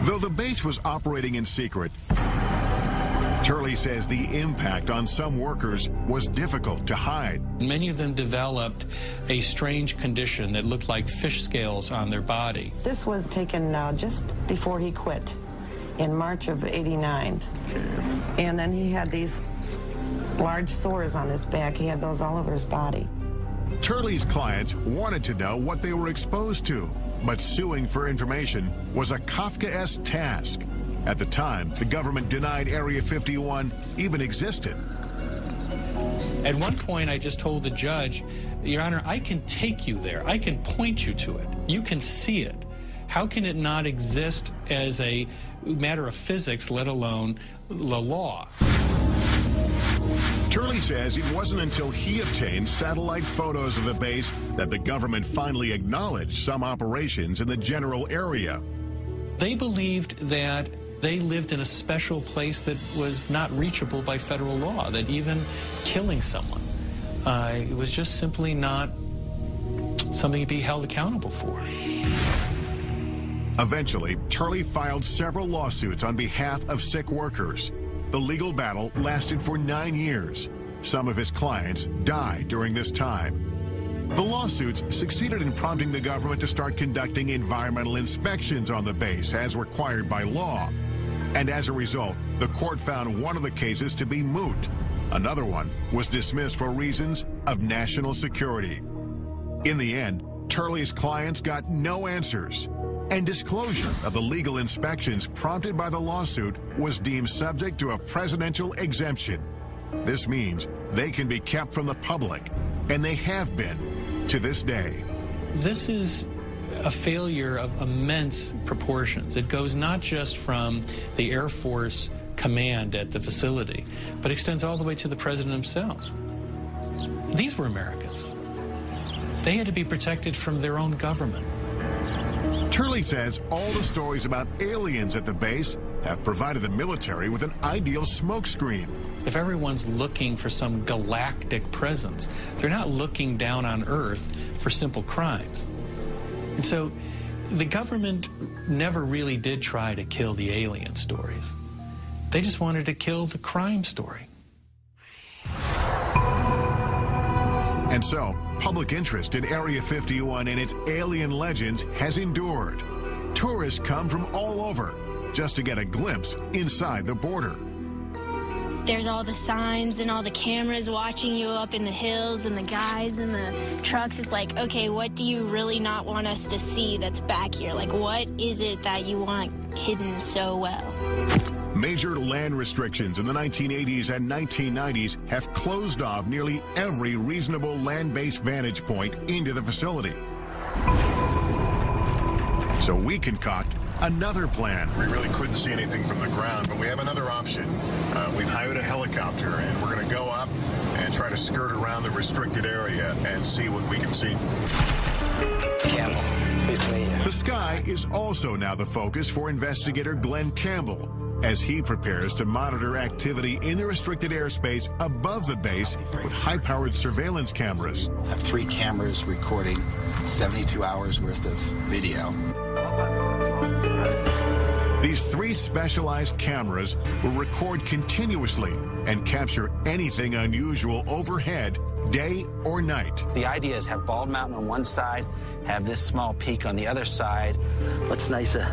[SPEAKER 2] Though the base was operating in secret, Turley says the impact on some workers was difficult to hide.
[SPEAKER 21] Many of them developed a strange condition that looked like fish scales on their body.
[SPEAKER 13] This was taken just before he quit in March of '89. And then he had these large sores on his back. He had those all over his body.
[SPEAKER 2] Turley's clients wanted to know what they were exposed to, but suing for information was a Kafkaesque task. At the time, the government denied Area 51 even existed.
[SPEAKER 21] At one point, I just told the judge, Your Honor, I can take you there. I can point you to it. You can see it. How can it not exist as a matter of physics, let alone the law?
[SPEAKER 2] Turley says it wasn't until he obtained satellite photos of the base that the government finally acknowledged some operations in the general area.
[SPEAKER 21] They believed that they lived in a special place that was not reachable by federal law, that even killing someone, it was just simply not something to be held accountable for.
[SPEAKER 2] Eventually, Turley filed several lawsuits on behalf of sick workers. The legal battle lasted for 9 years. Some of his clients died during this time. The lawsuits succeeded in prompting the government to start conducting environmental inspections on the base as required by law. And as a result, the court found one of the cases to be moot. Another one was dismissed for reasons of national security. In the end, Turley's clients got no answers, and disclosure of the legal inspections prompted by the lawsuit was deemed subject to a presidential exemption. This means they can be kept from the public, and they have been to this day.
[SPEAKER 21] This is a failure of immense proportions. It goes not just from the Air Force command at the facility, but extends all the way to the president himself. These were Americans. They had to be protected from their own government.
[SPEAKER 2] Turley says all the stories about aliens at the base have provided the military with an ideal smokescreen.
[SPEAKER 21] If everyone's looking for some galactic presence, they're not looking down on Earth for simple crimes. And so the government never really did try to kill the alien stories. They just wanted to kill the crime story.
[SPEAKER 2] And so, public interest in Area 51 and its alien legends has endured. Tourists come from all over just to get a glimpse inside the border.
[SPEAKER 12] There's all the signs and all the cameras watching you up in the hills and the guys in the trucks. It's like, okay, what do you really not want us to see that's back here? Like, what is it that you want hidden so well?
[SPEAKER 2] Major land restrictions in the 1980s and 1990s have closed off nearly every reasonable land-based vantage point into the facility. So we concoct another plan.
[SPEAKER 1] We really couldn't see anything from the ground, but we have another option. We've hired a helicopter, and we're going to go up and try to skirt around the restricted area and see what we can see.
[SPEAKER 22] Campbell, please meet you.
[SPEAKER 2] The sky is also now the focus for investigator Glenn Campbell, as he prepares to monitor activity in the restricted airspace above the base with high-powered surveillance cameras.
[SPEAKER 22] I have 3 cameras recording 72 hours worth of video.
[SPEAKER 2] These 3 specialized cameras will record continuously and capture anything unusual overhead, day or night.
[SPEAKER 22] The idea is have Bald Mountain on one side, have this small peak on the other side. Looks nicer.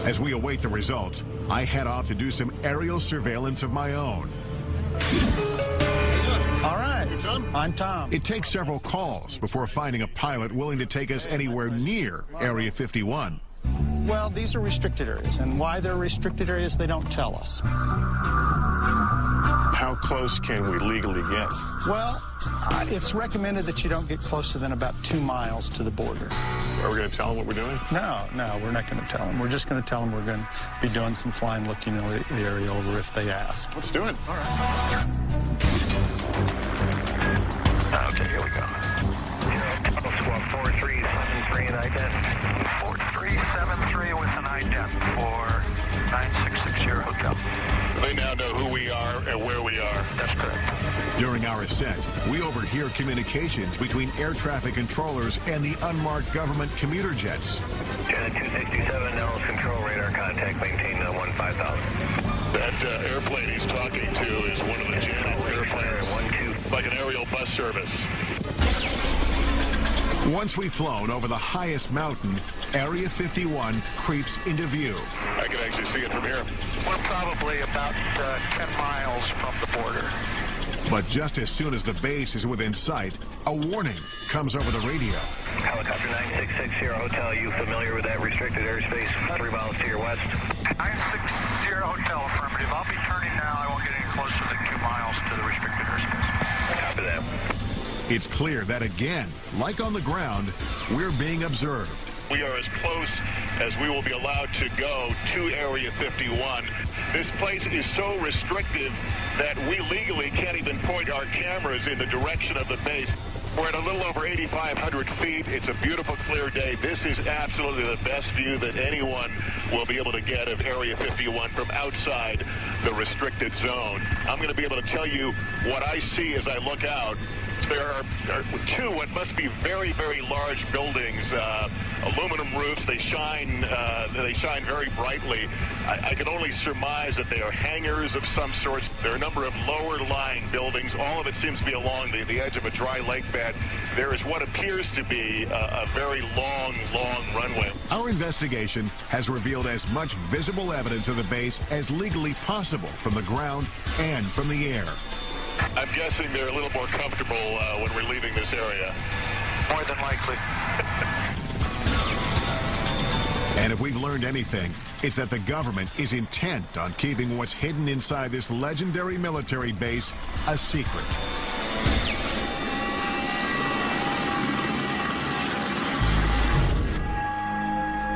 [SPEAKER 2] As we await the results, I head off to do some aerial surveillance of my own.
[SPEAKER 16] All right. You Tom? I'm Tom.
[SPEAKER 2] It takes several calls before finding a pilot willing to take us anywhere near Area 51.
[SPEAKER 16] Well, these are restricted areas, and why they're restricted areas, they don't tell us.
[SPEAKER 1] How close can we legally get?
[SPEAKER 16] Well, it's recommended that you don't get closer than about 2 miles to the border.
[SPEAKER 1] Are we going to tell them what we're doing?
[SPEAKER 16] No, we're not going to tell them. We're just going to tell them we're going to be doing some flying, looking the area over if they ask.
[SPEAKER 1] Let's do it.
[SPEAKER 16] All right.
[SPEAKER 20] Okay, here we go. Squad 4373 and ident. 4373 with an ident for 9660 Hotel.
[SPEAKER 1] They now know who we are and where we are.
[SPEAKER 20] That's correct.
[SPEAKER 2] During our ascent, we overhear communications between air traffic controllers and the unmarked government commuter jets.
[SPEAKER 20] Janet 267, Nellis control radar contact, maintain 15,000.
[SPEAKER 1] That airplane he's talking to is one of the Janet airplanes, like an aerial bus service.
[SPEAKER 2] Once we've flown over the highest mountain, Area 51 creeps into view.
[SPEAKER 1] I can actually see it from here.
[SPEAKER 20] We're probably about 10 miles from the border.
[SPEAKER 2] But just as soon as the base is within sight, a warning comes over the radio.
[SPEAKER 20] Helicopter 9660 Hotel, you familiar with that restricted airspace 3 miles to your west? 960 Hotel, affirmative. I'll be turning now. I won't get any closer than 2 miles to the restricted airspace. Copy that.
[SPEAKER 2] It's clear that again, like on the ground, we're being observed.
[SPEAKER 1] We are as close as we will be allowed to go to Area 51. This place is so restrictive that we legally can't even point our cameras in the direction of the base. We're at a little over 8,500 feet. It's a beautiful, clear day. This is absolutely the best view that anyone will be able to get of Area 51 from outside the restricted zone. I'm going to be able to tell you what I see as I look out. There are two what must be very, very large buildings, aluminum roofs. They shine very brightly. I can only surmise that they are hangars of some sorts. There are a number of lower-lying buildings. All of it seems to be along the edge of a dry lake bed. There is what appears to be a very long, long runway.
[SPEAKER 2] Our investigation has revealed as much visible evidence of the base as legally possible from the ground and from the air.
[SPEAKER 1] I'm guessing they're a little more comfortable when we're leaving this area.
[SPEAKER 20] More than likely.
[SPEAKER 2] And if we've learned anything, it's that the government is intent on keeping what's hidden inside this legendary military base a secret.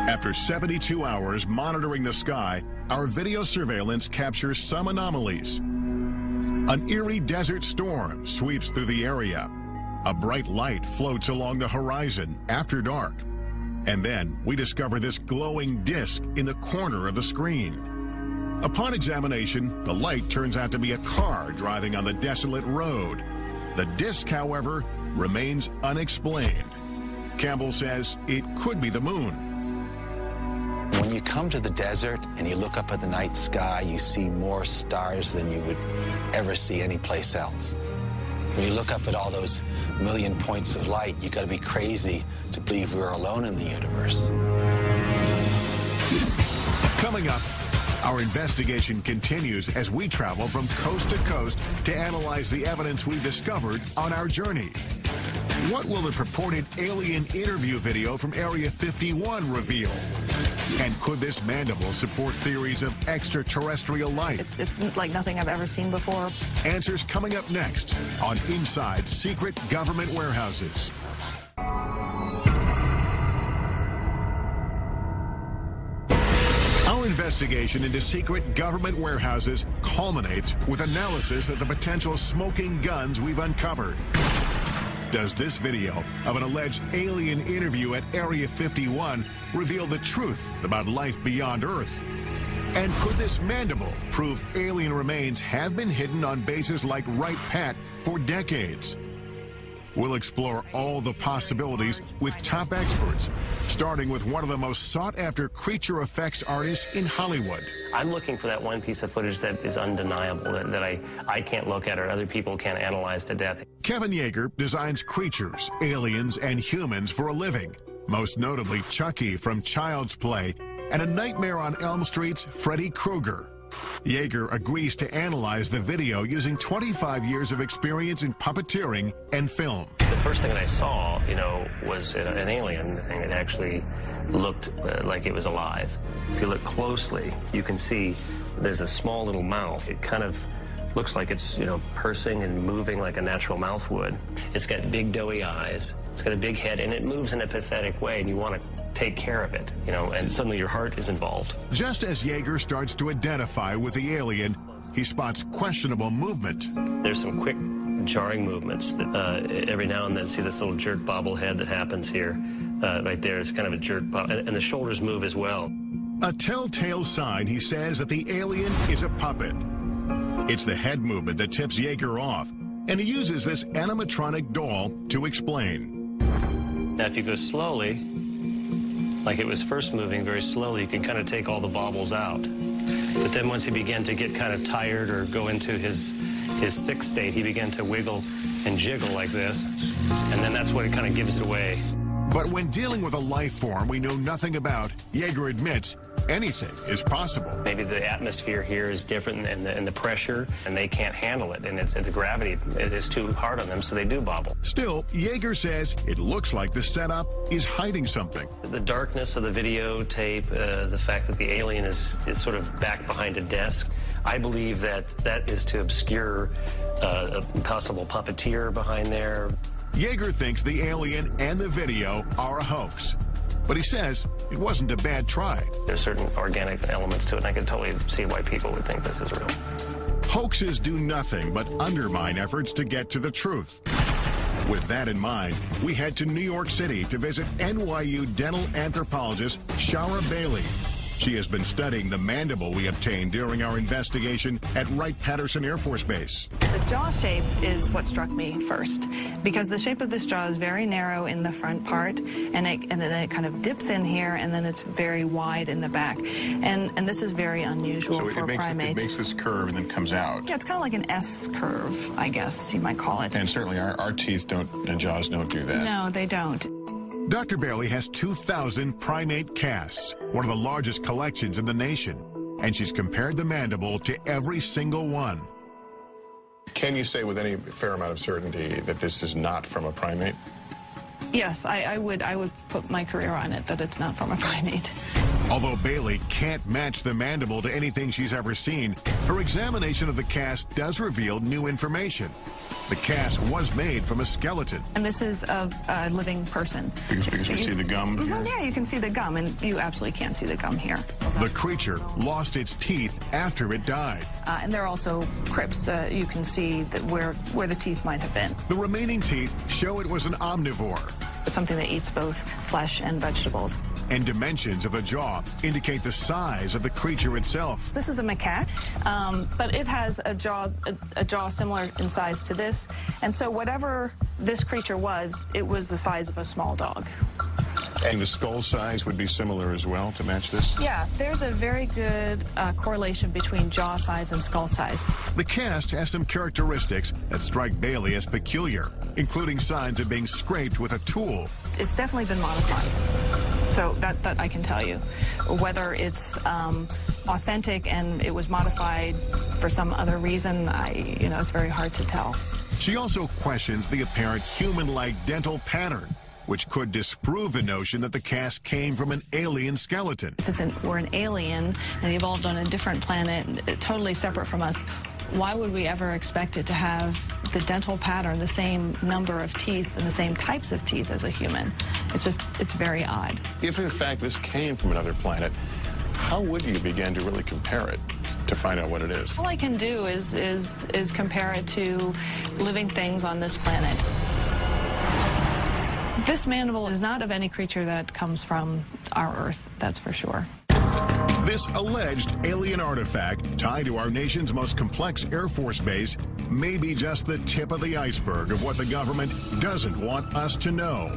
[SPEAKER 2] After 72 hours monitoring the sky, our video surveillance captures some anomalies. An eerie desert storm sweeps through the area. A bright light floats along the horizon after dark. And then we discover this glowing disc in the corner of the screen. Upon examination, the light turns out to be a car driving on the desolate road. The disc, however, remains unexplained. Campbell says it could be the moon.
[SPEAKER 22] When you come to the desert and you look up at the night sky, you see more stars than you would ever see anyplace else. When you look up at all those million points of light, you got to be crazy to believe we're alone in the universe.
[SPEAKER 2] Coming up, our investigation continues as we travel from coast to coast to analyze the evidence we've discovered on our journey. What will the purported alien interview video from Area 51 reveal? And could this mandible support theories of extraterrestrial life?
[SPEAKER 4] It's like nothing I've ever seen before.
[SPEAKER 2] Answers coming up next on Inside Secret Government Warehouses. Our investigation into secret government warehouses culminates with analysis of the potential smoking guns we've uncovered. Does this video of an alleged alien interview at Area 51 reveal the truth about life beyond Earth? And could this mandible prove alien remains have been hidden on bases like Wright Pat for decades? We'll explore all the possibilities with top experts, starting with one of the most sought-after creature effects artists in Hollywood.
[SPEAKER 15] I'm looking for that one piece of footage that is undeniable, that I can't look at or other people can't analyze to death.
[SPEAKER 2] Kevin Yeager designs creatures, aliens, and humans for a living, most notably Chucky from Child's Play and A Nightmare on Elm Street's Freddy Krueger. Yeager agrees to analyze the video using 25 years of experience in puppeteering and film.
[SPEAKER 15] The first thing that I saw, was an alien thing. It actually looked like it was alive. If you look closely, you can see there's a small little mouth. It kind of looks like it's, pursing and moving like a natural mouth would. It's got big doughy eyes. It's got a big head, and it moves in a pathetic way, and you want to take care of it, and suddenly your heart is involved.
[SPEAKER 2] Just as Yeager starts to identify with the alien, he spots questionable movement.
[SPEAKER 15] There's some quick, jarring movements that every now and then see this little jerk bobblehead that happens here. Right there, it's kind of a jerk bob, and the shoulders move as well.
[SPEAKER 2] A telltale sign, he says, that the alien is a puppet. It's the head movement that tips Yeager off, and he uses this animatronic doll to explain.
[SPEAKER 15] Now, if you go slowly, like it was first moving very slowly, you can kind of take all the bobbles out. But then once he began to get kind of tired or go into his sick state, he began to wiggle and jiggle like this, and then that's what it kind of gives it away.
[SPEAKER 2] But when dealing with a life form we know nothing about, Yeager admits anything is possible.
[SPEAKER 15] Maybe the atmosphere here is different and the pressure, and they can't handle it, and the gravity, it is too hard on them, so they do bobble.
[SPEAKER 2] Still, Yeager says it looks like the setup is hiding something.
[SPEAKER 15] The darkness of the videotape, the fact that the alien is sort of back behind a desk, I believe that is to obscure a possible puppeteer behind there.
[SPEAKER 2] Yeager thinks the alien and the video are a hoax, but he says it wasn't a bad try.
[SPEAKER 15] There's certain organic elements to it, and I can totally see why people would think this is real.
[SPEAKER 2] Hoaxes do nothing but undermine efforts to get to the truth. With that in mind, we head to New York City to visit NYU dental anthropologist Shara Bailey. She has been studying the mandible we obtained during our investigation at Wright-Patterson Air Force Base.
[SPEAKER 4] The jaw shape is what struck me first, because the shape of this jaw is very narrow in the front part, and then it kind of dips in here, and then it's very wide in the back. And this is very unusual for a primate.
[SPEAKER 1] It makes this curve and then comes out.
[SPEAKER 4] Yeah, it's kind of like an S curve, I guess you might call it.
[SPEAKER 1] And certainly our teeth don't, and jaws don't do that.
[SPEAKER 4] No, they don't.
[SPEAKER 2] Dr. Bailey has 2,000 primate casts, one of the largest collections in the nation, and she's compared the mandible to every single one.
[SPEAKER 1] Can you say with any fair amount of certainty that this is not from a primate?
[SPEAKER 4] Yes, I would put my career on it that it's not from a primate.
[SPEAKER 2] Although Bailey can't match the mandible to anything she's ever seen, her examination of the cast does reveal new information. The cast was made from a skeleton.
[SPEAKER 4] And this is of a living person.
[SPEAKER 1] Because we see the gum here?
[SPEAKER 4] Yeah, you can see the gum, and you absolutely can't see the gum here.
[SPEAKER 2] The creature lost its teeth after it died.
[SPEAKER 4] And there are also crypts. You can see that where the teeth might have been.
[SPEAKER 2] The remaining teeth show it was an omnivore.
[SPEAKER 4] It's something that eats both flesh and vegetables.
[SPEAKER 2] And dimensions of the jaw indicate the size of the creature itself.
[SPEAKER 4] This is a macaque, but it has a jaw similar in size to this. And so whatever this creature was, it was the size of a small dog.
[SPEAKER 1] And the skull size would be similar as well to match this?
[SPEAKER 4] Yeah, there's a very good correlation between jaw size and skull size.
[SPEAKER 2] The cast has some characteristics that strike Bailey as peculiar, including signs of being scraped with a tool.
[SPEAKER 4] It's definitely been modified. So that I can tell you. Whether it's authentic and it was modified for some other reason, it's very hard to tell.
[SPEAKER 2] She also questions the apparent human-like dental pattern, which could disprove the notion that the cast came from an alien skeleton.
[SPEAKER 4] If we're an alien and evolved on a different planet, totally separate from us, why would we ever expect it to have the dental pattern, the same number of teeth and the same types of teeth as a human? It's very odd.
[SPEAKER 1] If in fact this came from another planet, how would you begin to really compare it to find out what it is?
[SPEAKER 4] All I can do is compare it to living things on this planet. This mandible is not of any creature that comes from our Earth, that's for sure.
[SPEAKER 2] This alleged alien artifact tied to our nation's most complex Air Force base may be just the tip of the iceberg of what the government doesn't want us to know.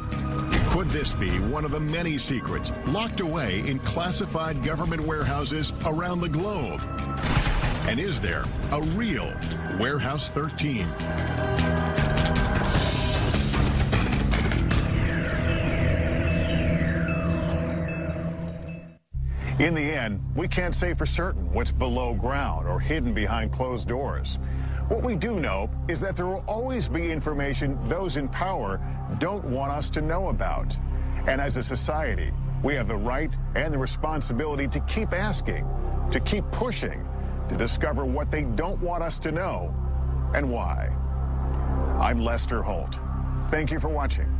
[SPEAKER 2] Could this be one of the many secrets locked away in classified government warehouses around the globe? And is there a real Warehouse 13?
[SPEAKER 1] In the end, we can't say for certain what's below ground or hidden behind closed doors. What we do know is that there will always be information those in power don't want us to know about. And as a society, we have the right and the responsibility to keep asking, to keep pushing, to discover what they don't want us to know and why. I'm Lester Holt. Thank you for watching.